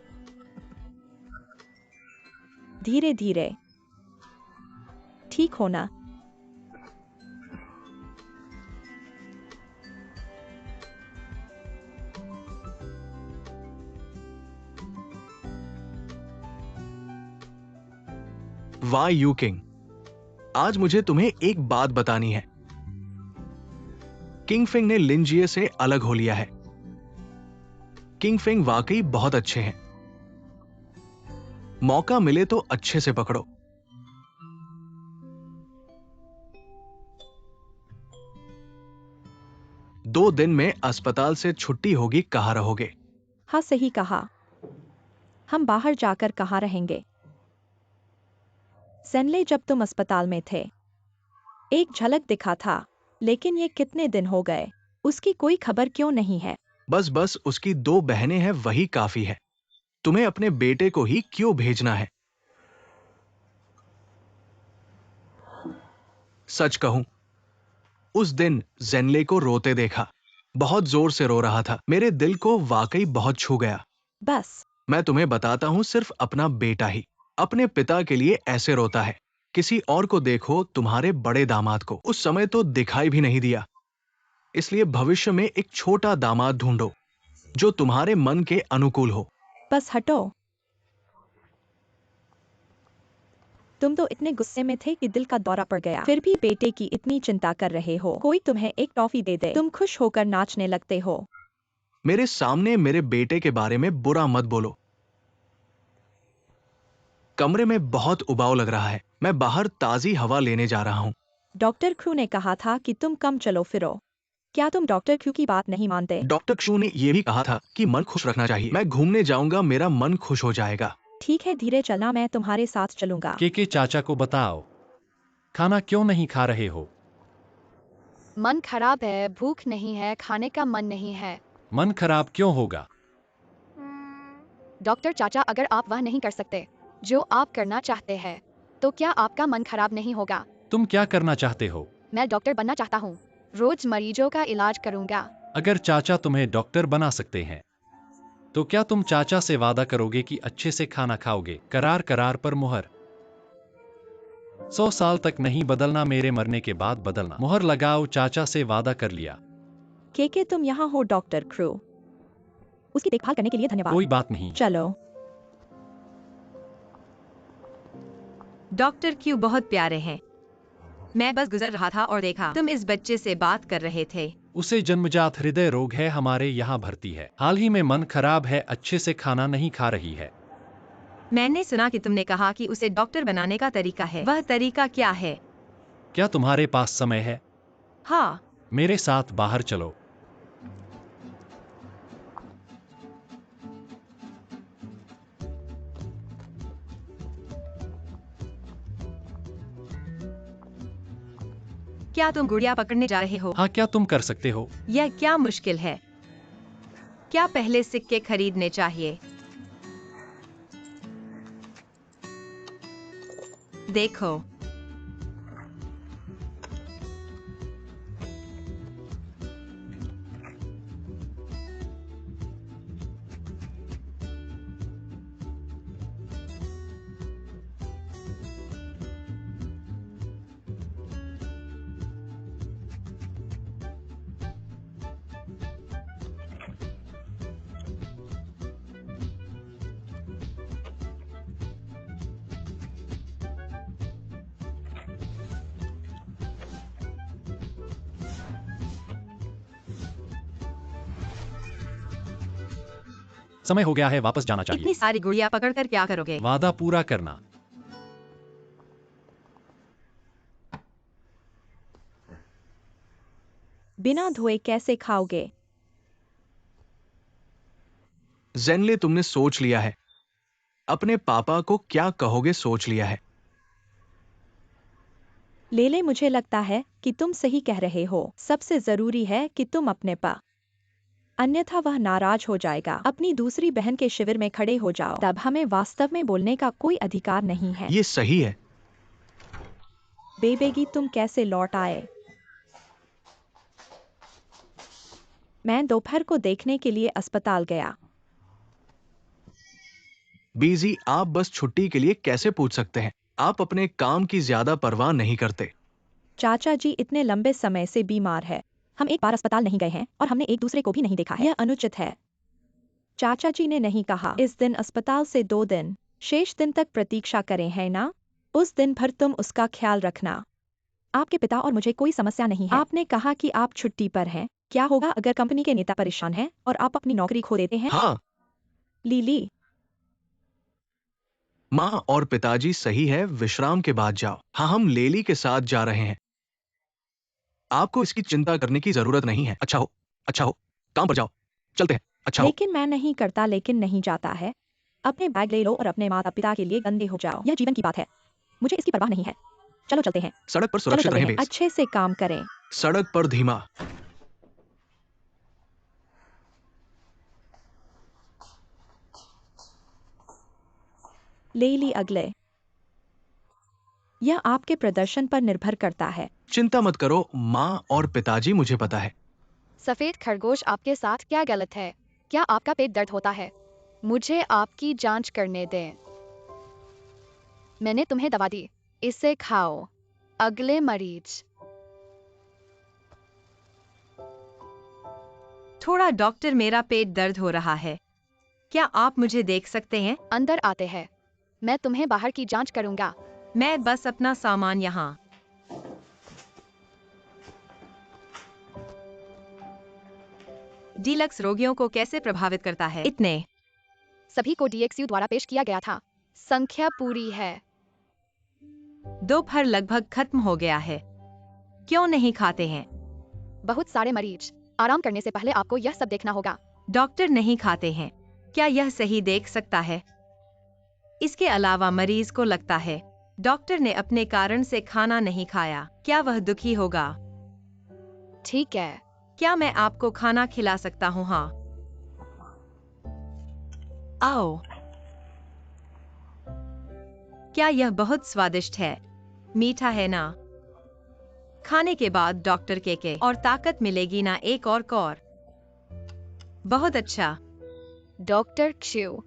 धीरे धीरे ठीक होना। वाह यू किंग, आज मुझे तुम्हें एक बात बतानी है। किंग फिंग ने लिंजिए से अलग हो लिया है। किंग फिंग वाकई बहुत अच्छे हैं। मौका मिले तो अच्छे से पकड़ो। दो दिन में अस्पताल से छुट्टी होगी, कहाँ रहोगे? हाँ, सही कहा। हम बाहर जाकर कहाँ रहेंगे? सेनले, जब तुम अस्पताल में थे एक झलक दिखा था, लेकिन ये कितने दिन हो गए? उसकी कोई खबर क्यों नहीं है? बस बस उसकी दो बहनें हैं, वही काफी है। तुम्हें अपने बेटे को ही क्यों भेजना है? सच कहूं, उस दिन जेनले को रोते देखा। बहुत जोर से रो रहा था। मेरे दिल को वाकई बहुत छू गया। बस मैं तुम्हें बताता हूं, सिर्फ अपना बेटा ही अपने पिता के लिए ऐसे रोता है। किसी और को देखो, तुम्हारे बड़े दामाद को उस समय तो दिखाई भी नहीं दिया। इसलिए भविष्य में एक छोटा दामाद ढूंढो जो तुम्हारे मन के अनुकूल हो। बस हटो। तुम तो इतने गुस्से में थे कि दिल का दौरा पड़ गया। फिर भी बेटे की इतनी चिंता कर रहे हो। कोई तुम्हें एक टॉफी दे दे, तुम खुश होकर नाचने लगते हो। मेरे सामने मेरे बेटे के बारे में बुरा मत बोलो। कमरे में बहुत उबाऊ लग रहा है। मैं बाहर ताजी हवा लेने जा रहा हूँ। डॉक्टर क्रू ने कहा था कि तुम कम चलो फिरो। क्या तुम डॉक्टर क्रू की बात नहीं मानते? डॉक्टर क्षू ने यह भी कहा था कि मन खुश रखना चाहिए। मैं घूमने जाऊंगा, मेरा मन खुश हो जाएगा। ठीक है, धीरे चलना, मैं तुम्हारे साथ चलूंगा। के चाचा को बताओ, खाना क्यों नहीं खा रहे हो? मन खराब है, भूख नहीं है, खाने का मन नहीं है। मन खराब क्यों होगा? डॉक्टर चाचा, अगर आप वह नहीं कर सकते जो आप करना चाहते हैं, तो क्या आपका मन खराब नहीं होगा? तुम क्या करना चाहते हो? मैं डॉक्टर बनना चाहता हूँ। रोज मरीजों का इलाज करूंगा। अगर चाचा तुम्हें डॉक्टर बना सकते हैं, तो क्या तुम चाचा से वादा करोगे कि अच्छे से खाना खाओगे? करार करार पर मुहर। 100 साल तक नहीं बदलना, मेरे मरने के बाद बदलना। मुहर लगाओ, चाचा से वादा कर लिया। के तुम यहाँ हो डॉक्टर क्रू। उसकी देखभाल करने के लिए धन्यवाद। कोई बात नहीं। चलो। डॉक्टर क्यू बहुत प्यारे हैं। मैं बस गुजर रहा था और देखा तुम इस बच्चे से बात कर रहे थे। उसे जन्मजात हृदय रोग है, हमारे यहाँ भर्ती है। हाल ही में मन खराब है, अच्छे से खाना नहीं खा रही है। मैंने सुना कि तुमने कहा कि उसे डॉक्टर बनाने का तरीका है। वह तरीका क्या है? क्या तुम्हारे पास समय है? हाँ। मेरे साथ बाहर चलो। क्या तुम गुड़िया पकड़ने जा रहे हो? हाँ, क्या तुम कर सकते हो? यह क्या मुश्किल है? क्या पहले सिक्के खरीदने चाहिए? देखो, समय हो गया है, वापस जाना इतनी चाहिए। सारी गुड़िया पकड़कर क्या करोगे? वादा पूरा करना। बिना धोए कैसे खाओगे? जेनले, तुमने सोच लिया है? अपने पापा को क्या कहोगे सोच लिया है? लेले, मुझे लगता है कि तुम सही कह रहे हो। सबसे जरूरी है कि तुम अपने अन्यथा वह नाराज हो जाएगा। अपनी दूसरी बहन के शिविर में खड़े हो जाओ, तब हमें वास्तव में बोलने का कोई अधिकार नहीं है। ये सही है। बेबेगी, तुम कैसे लौट आए? मैं दोपहर को देखने के लिए अस्पताल गया। बीजी, आप बस छुट्टी के लिए कैसे पूछ सकते हैं? आप अपने काम की ज्यादा परवाह नहीं करते। चाचा जी इतने लंबे समय से बीमार है। हम एक बार अस्पताल नहीं गए हैं और हमने एक दूसरे को भी नहीं देखा है। यह अनुचित है। चाचा जी ने नहीं कहा इस दिन अस्पताल से 2 दिन शेष दिन तक प्रतीक्षा करें, है ना? उस दिन भर तुम उसका ख्याल रखना। आपके पिता और मुझे कोई समस्या नहीं है। आपने कहा कि आप छुट्टी पर हैं। क्या होगा अगर कंपनी के नेता परेशान हैं और आप अपनी नौकरी खो देते हैं? हाँ, लीली, माँ और पिताजी सही है, विश्राम के बाद जाओ। हाँ, हम लेली के साथ जा रहे हैं। आपको इसकी चिंता करने की जरूरत नहीं है। अच्छा हो, अच्छा हो, काम पर जाओ। चलते हैं। अच्छा हो। लेकिन मैं नहीं करता, लेकिन नहीं जाता है। अपने बैग ले लो और अपने माता पिता के लिए गंदे हो जाओ। यह जीवन की बात है। मुझे इसकी परवाह नहीं है। चलो चलते हैं। सड़क पर चलो सुरक्षित चलते रहें हैं। बेस। अच्छे से काम करें। सड़क पर धीमा। लेली, अगले। यह आपके प्रदर्शन पर निर्भर करता है। चिंता मत करो माँ और पिताजी, मुझे पता है। सफेद खरगोश, आपके साथ क्या गलत है? क्या आपका पेट दर्द होता है? मुझे आपकी जांच करने दें। मैंने तुम्हें दवा दी, इसे खाओ। अगले मरीज। थोड़ा डॉक्टर, मेरा पेट दर्द हो रहा है। क्या आप मुझे देख सकते हैं? अंदर आते हैं। मैं तुम्हें बाहर की जांच करूंगा। मैं बस अपना सामान यहाँ। डीलक्स रोगियों को कैसे प्रभावित करता है? इतने सभी को DXU द्वारा पेश किया गया था। संख्या पूरी है। दोपहर लगभग खत्म हो गया है। क्यों नहीं खाते हैं? बहुत सारे मरीज। आराम करने से पहले आपको यह सब देखना होगा। डॉक्टर नहीं खाते हैं। क्या यह सही देख सकता है? इसके अलावा मरीज को लगता है डॉक्टर ने अपने कारण से खाना नहीं खाया। क्या वह दुखी होगा? ठीक है। क्या मैं आपको खाना खिला सकता हूँ? हाँ। आओ। क्या यह बहुत स्वादिष्ट है? मीठा है ना? खाने के बाद डॉक्टर के और ताकत मिलेगी ना? एक और कौर। बहुत अच्छा। Doctor Q.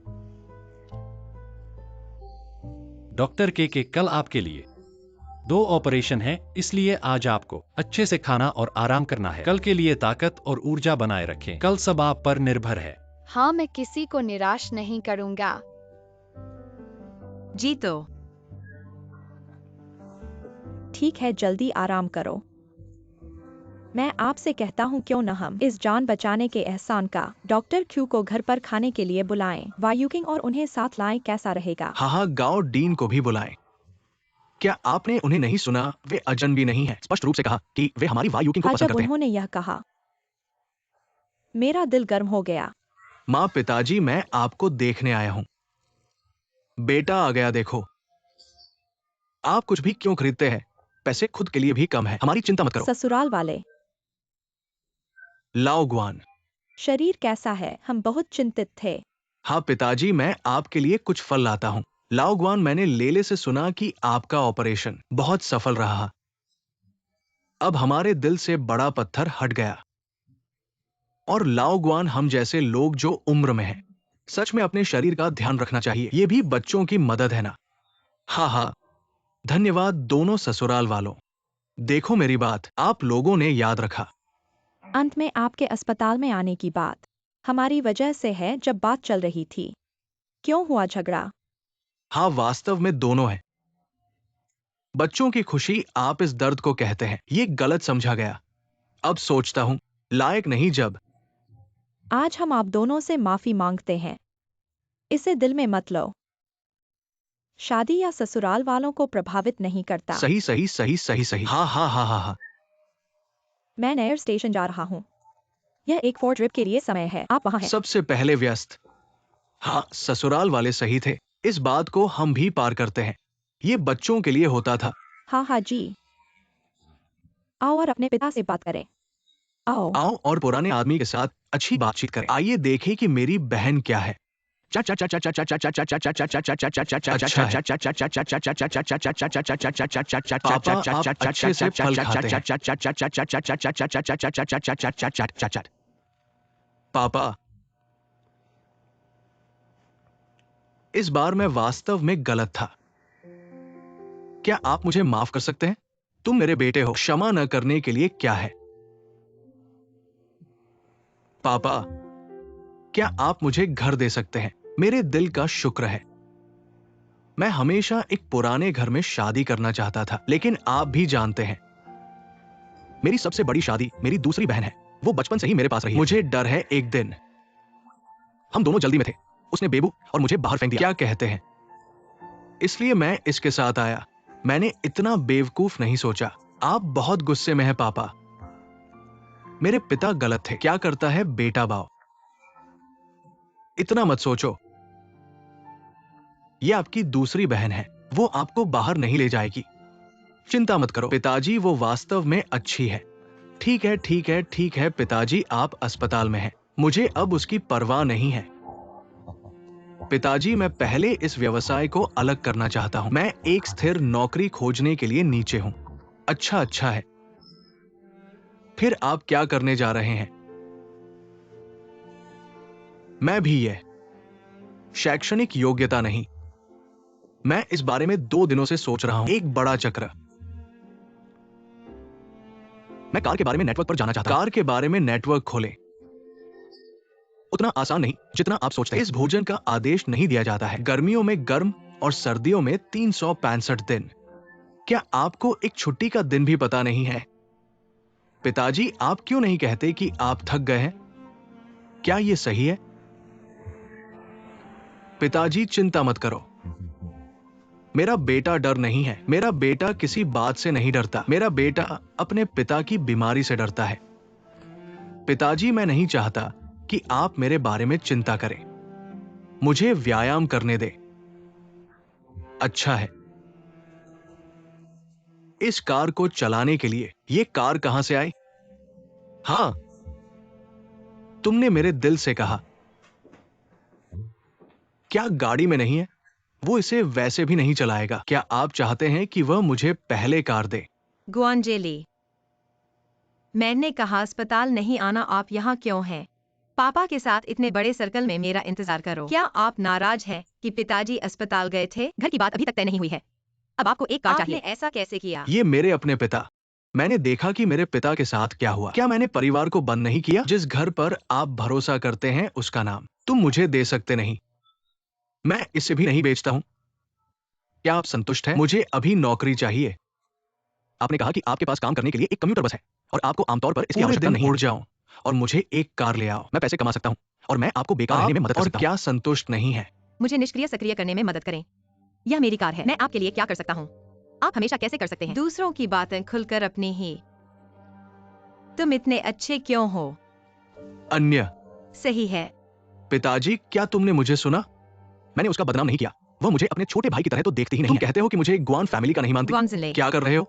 डॉक्टर के कल आपके लिए 2 ऑपरेशन है, इसलिए आज आपको अच्छे से खाना और आराम करना है। कल के लिए ताकत और ऊर्जा बनाए रखें। कल सब आप पर निर्भर है। हाँ, मैं किसी को निराश नहीं करूंगा। जी तो। ठीक है, जल्दी आराम करो। मैं आपसे कहता हूँ, क्यों न हम इस जान बचाने के एहसान का डॉक्टर क्यू को घर पर खाने के लिए बुलाएं। वायुकिंग और उन्हें साथ लाएं, कैसा रहेगा? हाँ, गाँव डीन को भी बुलाएं। क्या आपने उन्हें नहीं सुना? वे अजनबी नहीं है। स्पष्ट रूप से कहा कि वे हमारी वायुकिंग को हाँ, पसंद जब करते हैं। उन्होंने यह कहा, मेरा दिल गर्म हो गया। माँ, पिताजी, मैं आपको देखने आया हूँ। बेटा आ गया, देखो। आप कुछ भी क्यों खरीदते हैं? पैसे खुद के लिए भी कम है। हमारी चिंता मत करो। ससुराल वाले, लाओ गुआन। शरीर कैसा है? हम बहुत चिंतित थे। हाँ पिताजी, मैं आपके लिए कुछ फल लाता हूँ। लाओ गुआन, मैंने लेले से सुना कि आपका ऑपरेशन बहुत सफल रहा। अब हमारे दिल से बड़ा पत्थर हट गया। और लाओ गुआन, हम जैसे लोग जो उम्र में हैं, सच में अपने शरीर का ध्यान रखना चाहिए। ये भी बच्चों की मदद है ना? हाँ हाँ, धन्यवाद दोनों ससुराल वालों। देखो मेरी बात, आप लोगों ने याद रखा। अंत में आपके अस्पताल में आने की बात हमारी वजह से है, जब बात चल रही थी। क्यों हुआ झगड़ा? हाँ, वास्तव में दोनों है। बच्चों की खुशी आप इस दर्द को कहते हैं, ये गलत समझा गया। अब सोचता हूं, लायक नहीं। जब आज हम आप दोनों से माफी मांगते हैं। इसे दिल में मत लो। शादी या ससुराल वालों को प्रभावित नहीं करता। सही सही सही सही सही। हाँ हाँ हाँ हाँ हाँ। मैं नयर स्टेशन जा रहा हूँ। यह एक 4 ट्रिप के लिए समय है। आप वहाँ हैं। सबसे पहले व्यस्त। हाँ, ससुराल वाले सही थे। इस बात को हम भी पार करते हैं। ये बच्चों के लिए होता था। हाँ हाँ जी। आओ और अपने पिता से बात करें। आओ। आओ और पुराने आदमी के साथ अच्छी बातचीत करें। आइए देखें कि मेरी बहन क्या है। पापा आप अच्छे से फल खाते हैं। पापा, इस बार मैं वास्तव में गलत था। क्या आप मुझे माफ कर सकते हैं? तुम मेरे बेटे हो। क्षमा न करने के लिए क्या है? पापा, क्या आप मुझे घर दे सकते हैं? मेरे दिल का शुक्र है। मैं हमेशा एक पुराने घर में शादी करना चाहता था, लेकिन आप भी जानते हैं, मेरी सबसे बड़ी शादी मेरी दूसरी बहन है। वो बचपन से ही मेरे पास रही है। मुझे डर है एक दिन हम दोनों जल्दी में थे, उसने बेबू और मुझे बाहर फेंक दिया। क्या कहते हैं? इसलिए मैं इसके साथ आया। मैंने इतना बेवकूफ नहीं सोचा। आप बहुत गुस्से में हैं पापा। मेरे पिता गलत थे। क्या करता है बेटा बाव? इतना मत सोचो। ये आपकी दूसरी बहन है, वो आपको बाहर नहीं ले जाएगी। चिंता मत करो पिताजी, वो वास्तव में अच्छी है। ठीक है ठीक है ठीक है पिताजी, आप अस्पताल में हैं। मुझे अब उसकी परवाह नहीं है। पिताजी, मैं पहले इस व्यवसाय को अलग करना चाहता हूं। मैं एक स्थिर नौकरी खोजने के लिए नीचे हूं। अच्छा अच्छा है। फिर आप क्या करने जा रहे हैं? मैं भी ये शैक्षणिक योग्यता नहीं। मैं इस बारे में 2 दिनों से सोच रहा हूं। एक बड़ा चक्र। मैं कार के बारे में नेटवर्क पर जाना चाहता हूं। कार के बारे में नेटवर्क खोलें। उतना आसान नहीं जितना आप सोचते हैं। इस भोजन का आदेश नहीं दिया जाता है। गर्मियों में गर्म और सर्दियों में 365 दिन। क्या आपको एक छुट्टी का दिन भी पता नहीं है? पिताजी, आप क्यों नहीं कहते कि आप थक गए हैं? क्या यह सही है? पिताजी, चिंता मत करो। मेरा बेटा डर नहीं है। मेरा बेटा किसी बात से नहीं डरता। मेरा बेटा अपने पिता की बीमारी से डरता है। पिताजी, मैं नहीं चाहता कि आप मेरे बारे में चिंता करें। मुझे व्यायाम करने दे। अच्छा है। इस कार को चलाने के लिए ये कार कहां से आई? हां, तुमने मेरे दिल से कहा। क्या गाड़ी में नहीं है? वो इसे वैसे भी नहीं चलाएगा। क्या आप चाहते हैं कि वह मुझे पहले कार दे? गुआंजेली, मैंने कहा अस्पताल नहीं आना। आप यहाँ क्यों हैं? पापा के साथ इतने बड़े सर्कल में मेरा इंतजार करो। क्या आप नाराज हैं कि पिताजी अस्पताल गए थे? घर की बात अभी तक तय नहीं हुई है। अब आपको एक कार चाहिए। ऐसा कैसे किया? ये मेरे अपने पिता। मैंने देखा कि मेरे पिता के साथ क्या हुआ। क्या मैंने परिवार को बंद नहीं किया? जिस घर पर आप भरोसा करते हैं उसका नाम तुम मुझे दे सकते नहीं। मैं इसे भी नहीं बेचता हूं। क्या आप संतुष्ट हैं? मुझे अभी नौकरी चाहिए। आपने कहा कि आपके पास काम करने के लिए एक कम्यूटर बस है और आपको आमतौर पर इसकी आवश्यकता नहीं है। उड़ जाऊं और मुझे एक कार ले आओ। मैं पैसे कमा सकता हूं और मैं आपको बेकार रहने में मदद कर सकता हूं। क्या संतुष्ट नहीं है? मुझे निष्क्रिय सक्रिय करने में मदद करें। यह मेरी कार है। मैं आपके लिए क्या कर सकता हूँ? आप हमेशा कैसे कर सकते हैं? दूसरों की बातें खुलकर अपनी ही। तुम इतने अच्छे क्यों हो? अन्य। सही है। पिताजी, क्या तुमने मुझे सुना? मैंने उसका बदनाम नहीं किया। वह मुझे अपने छोटे भाई की तरह तो देखती ही नहीं। तुम कहते हो कि मुझे ग्वान फैमिली का नहीं मानती। ग्वांजले। क्या कर रहे हो?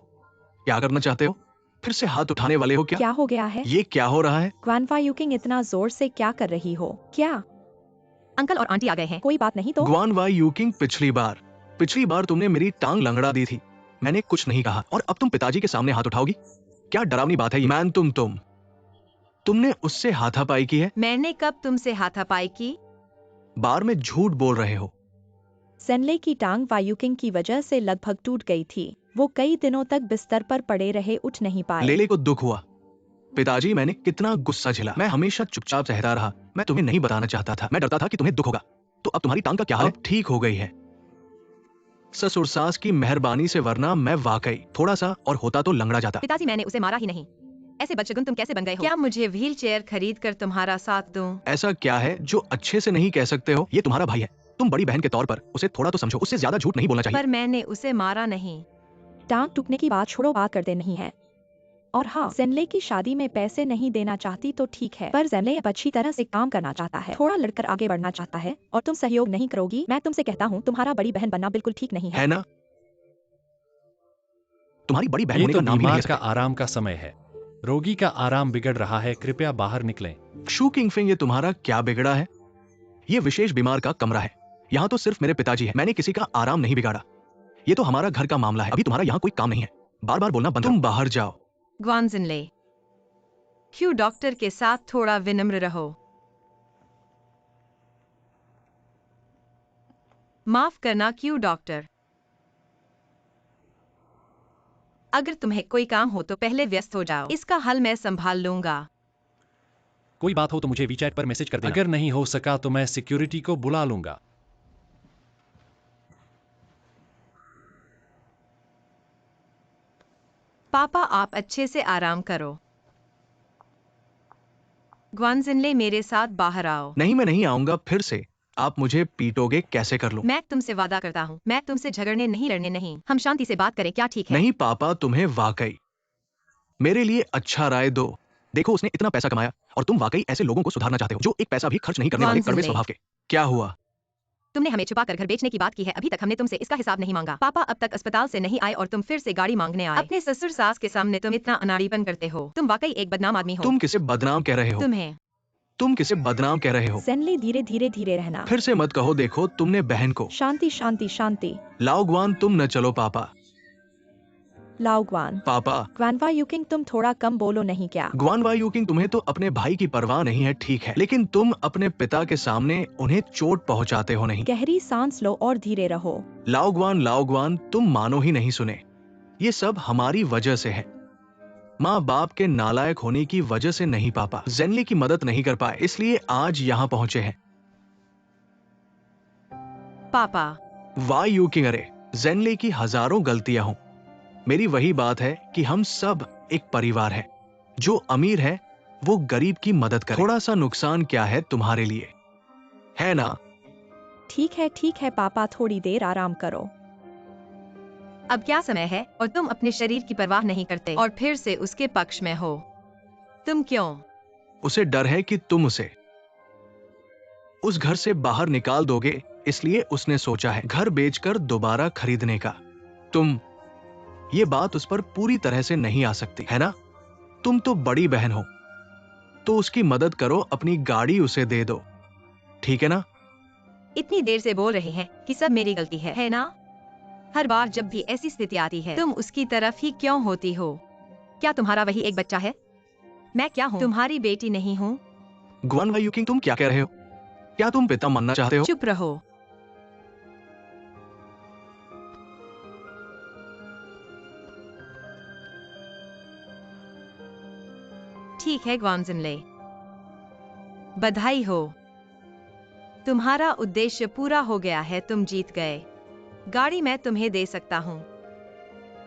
क्या करना चाहते हो? फिर से हाथ उठाने वाले हो क्या? क्या हो गया है? ये क्या हो रहा है? ग्वानफा यूकिंग, इतना जोर से क्या कर रही हो? क्या? अंकल और आंटी आ गए हैं। कोई बात नहीं तो? ग्वान वाई यूकिंग, पिछली बार तुमने मेरी टांग लंगड़ा दी थी। मैंने कुछ नहीं कहा और अब तुम पिताजी के सामने हाथ उठाओगी? क्या डरावनी बात है ये? मैन, तुमने उससे हाथापाई की है? मैंने कब तुमसे हाथापाई की? बार में झूठ बोल रहे हो। सेनले की टांग वायुकिंग की वजह से लगभग टूट गई थी। वो कई दिनों तक बिस्तर पर पड़े रहे, उठ नहीं पाए। लेले को दुख हुआ। पिताजी, मैंने कितना गुस्सा झेला। मैं हमेशा चुपचाप सहता रहा। मैं तुम्हें नहीं बताना चाहता था। मैं डरता था कि तुम्हें दुख होगा। तो अब तुम्हारी टांग का क्या हाल है? अब ठीक हो गई है। ससुर सास की मेहरबानी से, वरना मैं वाकई थोड़ा सा और होता तो लंगड़ा जाता। पिताजी, मैंने उसे मारा ही नहीं। ऐसे बदशगुन तुम कैसे बन गए हो? क्या मुझे व्हील चेयर खरीद कर तुम्हारा साथ दूं? ऐसा क्या है जो अच्छे से नहीं कह सकते हो? ये तुम्हारा भाई है। तुम बड़ी बहन के तौर पर उसे थोड़ा तो समझो, उससे ज्यादा झूठ नहीं बोलना चाहिए। पर मैंने उसे मारा नहीं। टांग टूटने की बात छोड़ो, बात करते नहीं है। और हाँ, जेनले की शादी में पैसे नहीं देना चाहती तो ठीक है, पर जेनले अब अच्छी तरह से काम करना चाहता है, थोड़ा लड़कर आगे बढ़ना चाहता है और तुम सहयोग नहीं करोगी। मैं तुमसे कहता हूँ, तुम्हारा बड़ी बहन बनना बिल्कुल ठीक नहीं है। है ना? तुम्हारी बड़ी बहन ये होने तो का नाम ही नहीं बीमार ले का सकते। आराम का समय है। रोगी का आराम बिगड़ रहा है, कृपया बाहर निकलें। शू किंगफिंग, ये तुम्हारा क्या बिगड़ा है? ये विशेष बीमार का कमरा है। यहाँ तो सिर्फ मेरे पिताजी हैं। मैंने किसी का आराम नहीं बिगाड़ा। ये तो हमारा घर का मामला है। अभी तुम्हारा यहाँ कोई काम नहीं है। बार बार बोलना बंद करो। तुम बाहर जाओ। ग्वानजिनले, क्यों डॉक्टर के साथ थोड़ा विनम्र रहो। माफ करना क्यों डॉक्टर। अगर तुम्हें कोई काम हो तो पहले व्यस्त हो जाओ, इसका हल मैं संभाल लूंगा। कोई बात हो तो मुझे वीचैट पर मैसेज कर देना। अगर नहीं हो सका तो मैं सिक्योरिटी को बुला लूंगा। पापा, आप अच्छे से आराम करो। ग्वानजिनले, मेरे साथ बाहर आओ। नहीं, मैं नहीं आऊंगा फिर से। आप मुझे पीटोगे, कैसे कर लूं? मैं तुमसे वादा करता हूँ, मैं तुमसे झगड़ने नहीं, लड़ने नहीं। हम शांति से बात करें, क्या ठीक है? नहीं पापा, तुम्हें वाकई मेरे लिए अच्छा राय दो। देखो, उसने इतना पैसा कमाया और तुम वाकई ऐसे लोगों को सुधारना चाहते हो जो एक पैसा भी खर्च नहीं करने वाले कड़वे वांजिले। स्वभाव के। क्या हुआ? तुमने हमें छुपा कर घर बेचने की बात की है, अभी तक हमने तुमसे इसका हिसाब नहीं मांगा। पापा अब तक अस्पताल से नहीं आए और तुम फिर से गाड़ी मांगने आए। अपने ससुर सास के सामने तुम इतना अनाड़ीपन करते हो। तुम वाकई एक बदनाम आदमी हो। तुम किसे बदनाम कह रहे हो? तुम्हें तुम किसे बदनाम कह रहे हो? जेनले, धीरे धीरे धीरे रहना। फिर से मत कहो। देखो, तुमने बहन को। शांति शांति शांति। लाओ ग्वान, तुम न चलो। पापा लाओ ग्वान। पापा ग्वानवा यूकिंग, तुम थोड़ा कम बोलो नहीं क्या? ग्वान वायूकिंग, तुम्हें तो अपने भाई की परवाह नहीं है, ठीक है, लेकिन तुम अपने पिता के सामने उन्हें चोट पहुंचाते हो नहीं। गहरी सांस लो और धीरे रहो। लाओ ग्वान, तुम मानो ही नहीं सुने। ये सब हमारी वजह से है। माँ बाप के नालायक होने की वजह से नहीं। पापा जेनली की मदद नहीं कर पाए, इसलिए आज यहाँ पहुंचे हैं। पापा वायूकिंग, अरे जेनली की हजारों गलतियां हों, मेरी वही बात है कि हम सब एक परिवार है। जो अमीर है वो गरीब की मदद करे। थोड़ा सा नुकसान क्या है तुम्हारे लिए, है ना? ठीक है पापा, थोड़ी देर आराम करो। अब क्या समय है और तुम अपने शरीर की परवाह नहीं करते और फिर से उसके पक्ष में हो। तुम क्यों? उसे डर है कि तुम उसे उस घर से बाहर निकाल दोगे, इसलिए उसने सोचा है घर बेचकर दोबारा खरीदने का। तुम ये बात उस पर पूरी तरह से नहीं आ सकती, है ना? तुम तो बड़ी बहन हो, तो उसकी मदद करो, अपनी गाड़ी उसे दे दो, ठीक है ना? इतनी देर से बोल रहे हैं कि सब मेरी गलती है ना? हर बार जब भी ऐसी स्थिति आती है तुम उसकी तरफ ही क्यों होती हो? क्या तुम्हारा वही एक बच्चा है? मैं क्या हूँ? तुम्हारी बेटी नहीं हूँ? ग्वान वायूकिंग, तुम क्या कह रहे हो? क्या तुम पिता मानना चाहते हो? चुप रहो। ठीक है ग्वानजिनले, बधाई हो, तुम्हारा उद्देश्य पूरा हो गया है, तुम जीत गए। गाड़ी मैं तुम्हें दे सकता हूँ।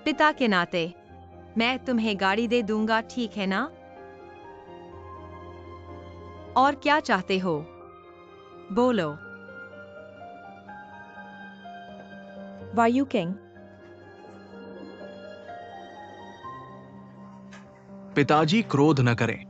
पिता के नाते मैं तुम्हें गाड़ी दे दूंगा, ठीक है ना? और क्या चाहते हो? बोलो। वायूकिंग, पिताजी क्रोध न करें।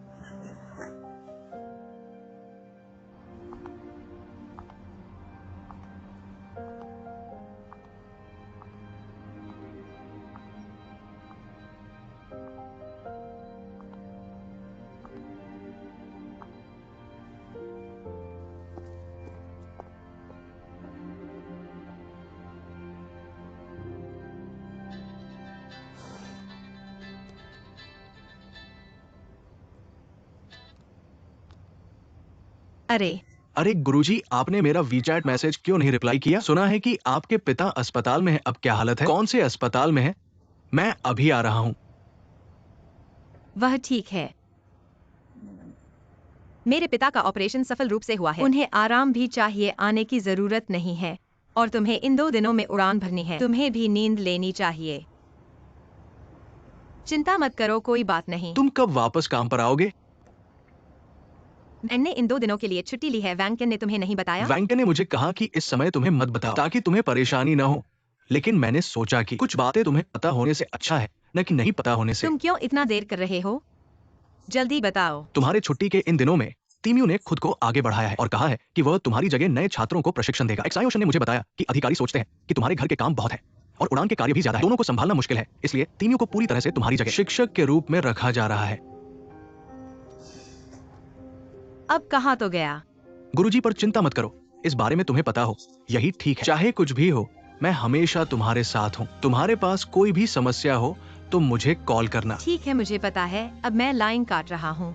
अरे गुरुजी, आपने मेरा वीचैट मैसेज क्यों नहीं रिप्लाई किया? सुना है कि आपके पिता अस्पताल में हैं, अब क्या हालत है? कौन से अस्पताल में है? मैं अभी आ रहा हूँ। वह ठीक है। मेरे पिता का ऑपरेशन सफल रूप से हुआ है। उन्हें आराम भी चाहिए, आने की जरूरत नहीं है। और तुम्हें इन 2 दिनों में उड़ान भरनी है। तुम्हें भी नींद लेनी चाहिए। चिंता मत करो, कोई बात नहीं। तुम कब वापस काम पर आओगे? मैंने इन 2 दिनों के लिए छुट्टी ली है। वैंकन ने तुम्हें नहीं बताया? वैंकन ने मुझे कहा कि इस समय तुम्हें मत बताओ ताकि तुम्हें परेशानी न हो, लेकिन मैंने सोचा कि कुछ बातें तुम्हें पता होने से अच्छा है न कि नहीं पता होने से। तुम क्यों इतना देर कर रहे हो? जल्दी बताओ। तुम्हारे छुट्टी के इन दिनों में तीमियो ने खुद को आगे बढ़ाया है और कहा है कि वह तुम्हारी जगह नए छात्रों को प्रशिक्षण देगा। एक्सायोशन ने मुझे बताया कि अधिकारी सोचते हैं कि तुम्हारे घर के काम बहुत है और उड़ान के कार्य भी ज्यादा है। दोनों को संभालना मुश्किल है, इसलिए तीमियो को पूरी तरह से तुम्हारी जगह शिक्षक के रूप में रखा जा रहा है। अब कहाँ तो गया? गुरुजी, पर चिंता मत करो, इस बारे में तुम्हें पता हो यही ठीक है। चाहे कुछ भी हो, मैं हमेशा तुम्हारे साथ हूँ। तुम्हारे पास कोई भी समस्या हो तो मुझे कॉल करना। ठीक है, मुझे पता है। अब मैं लाइन काट रहा हूँ।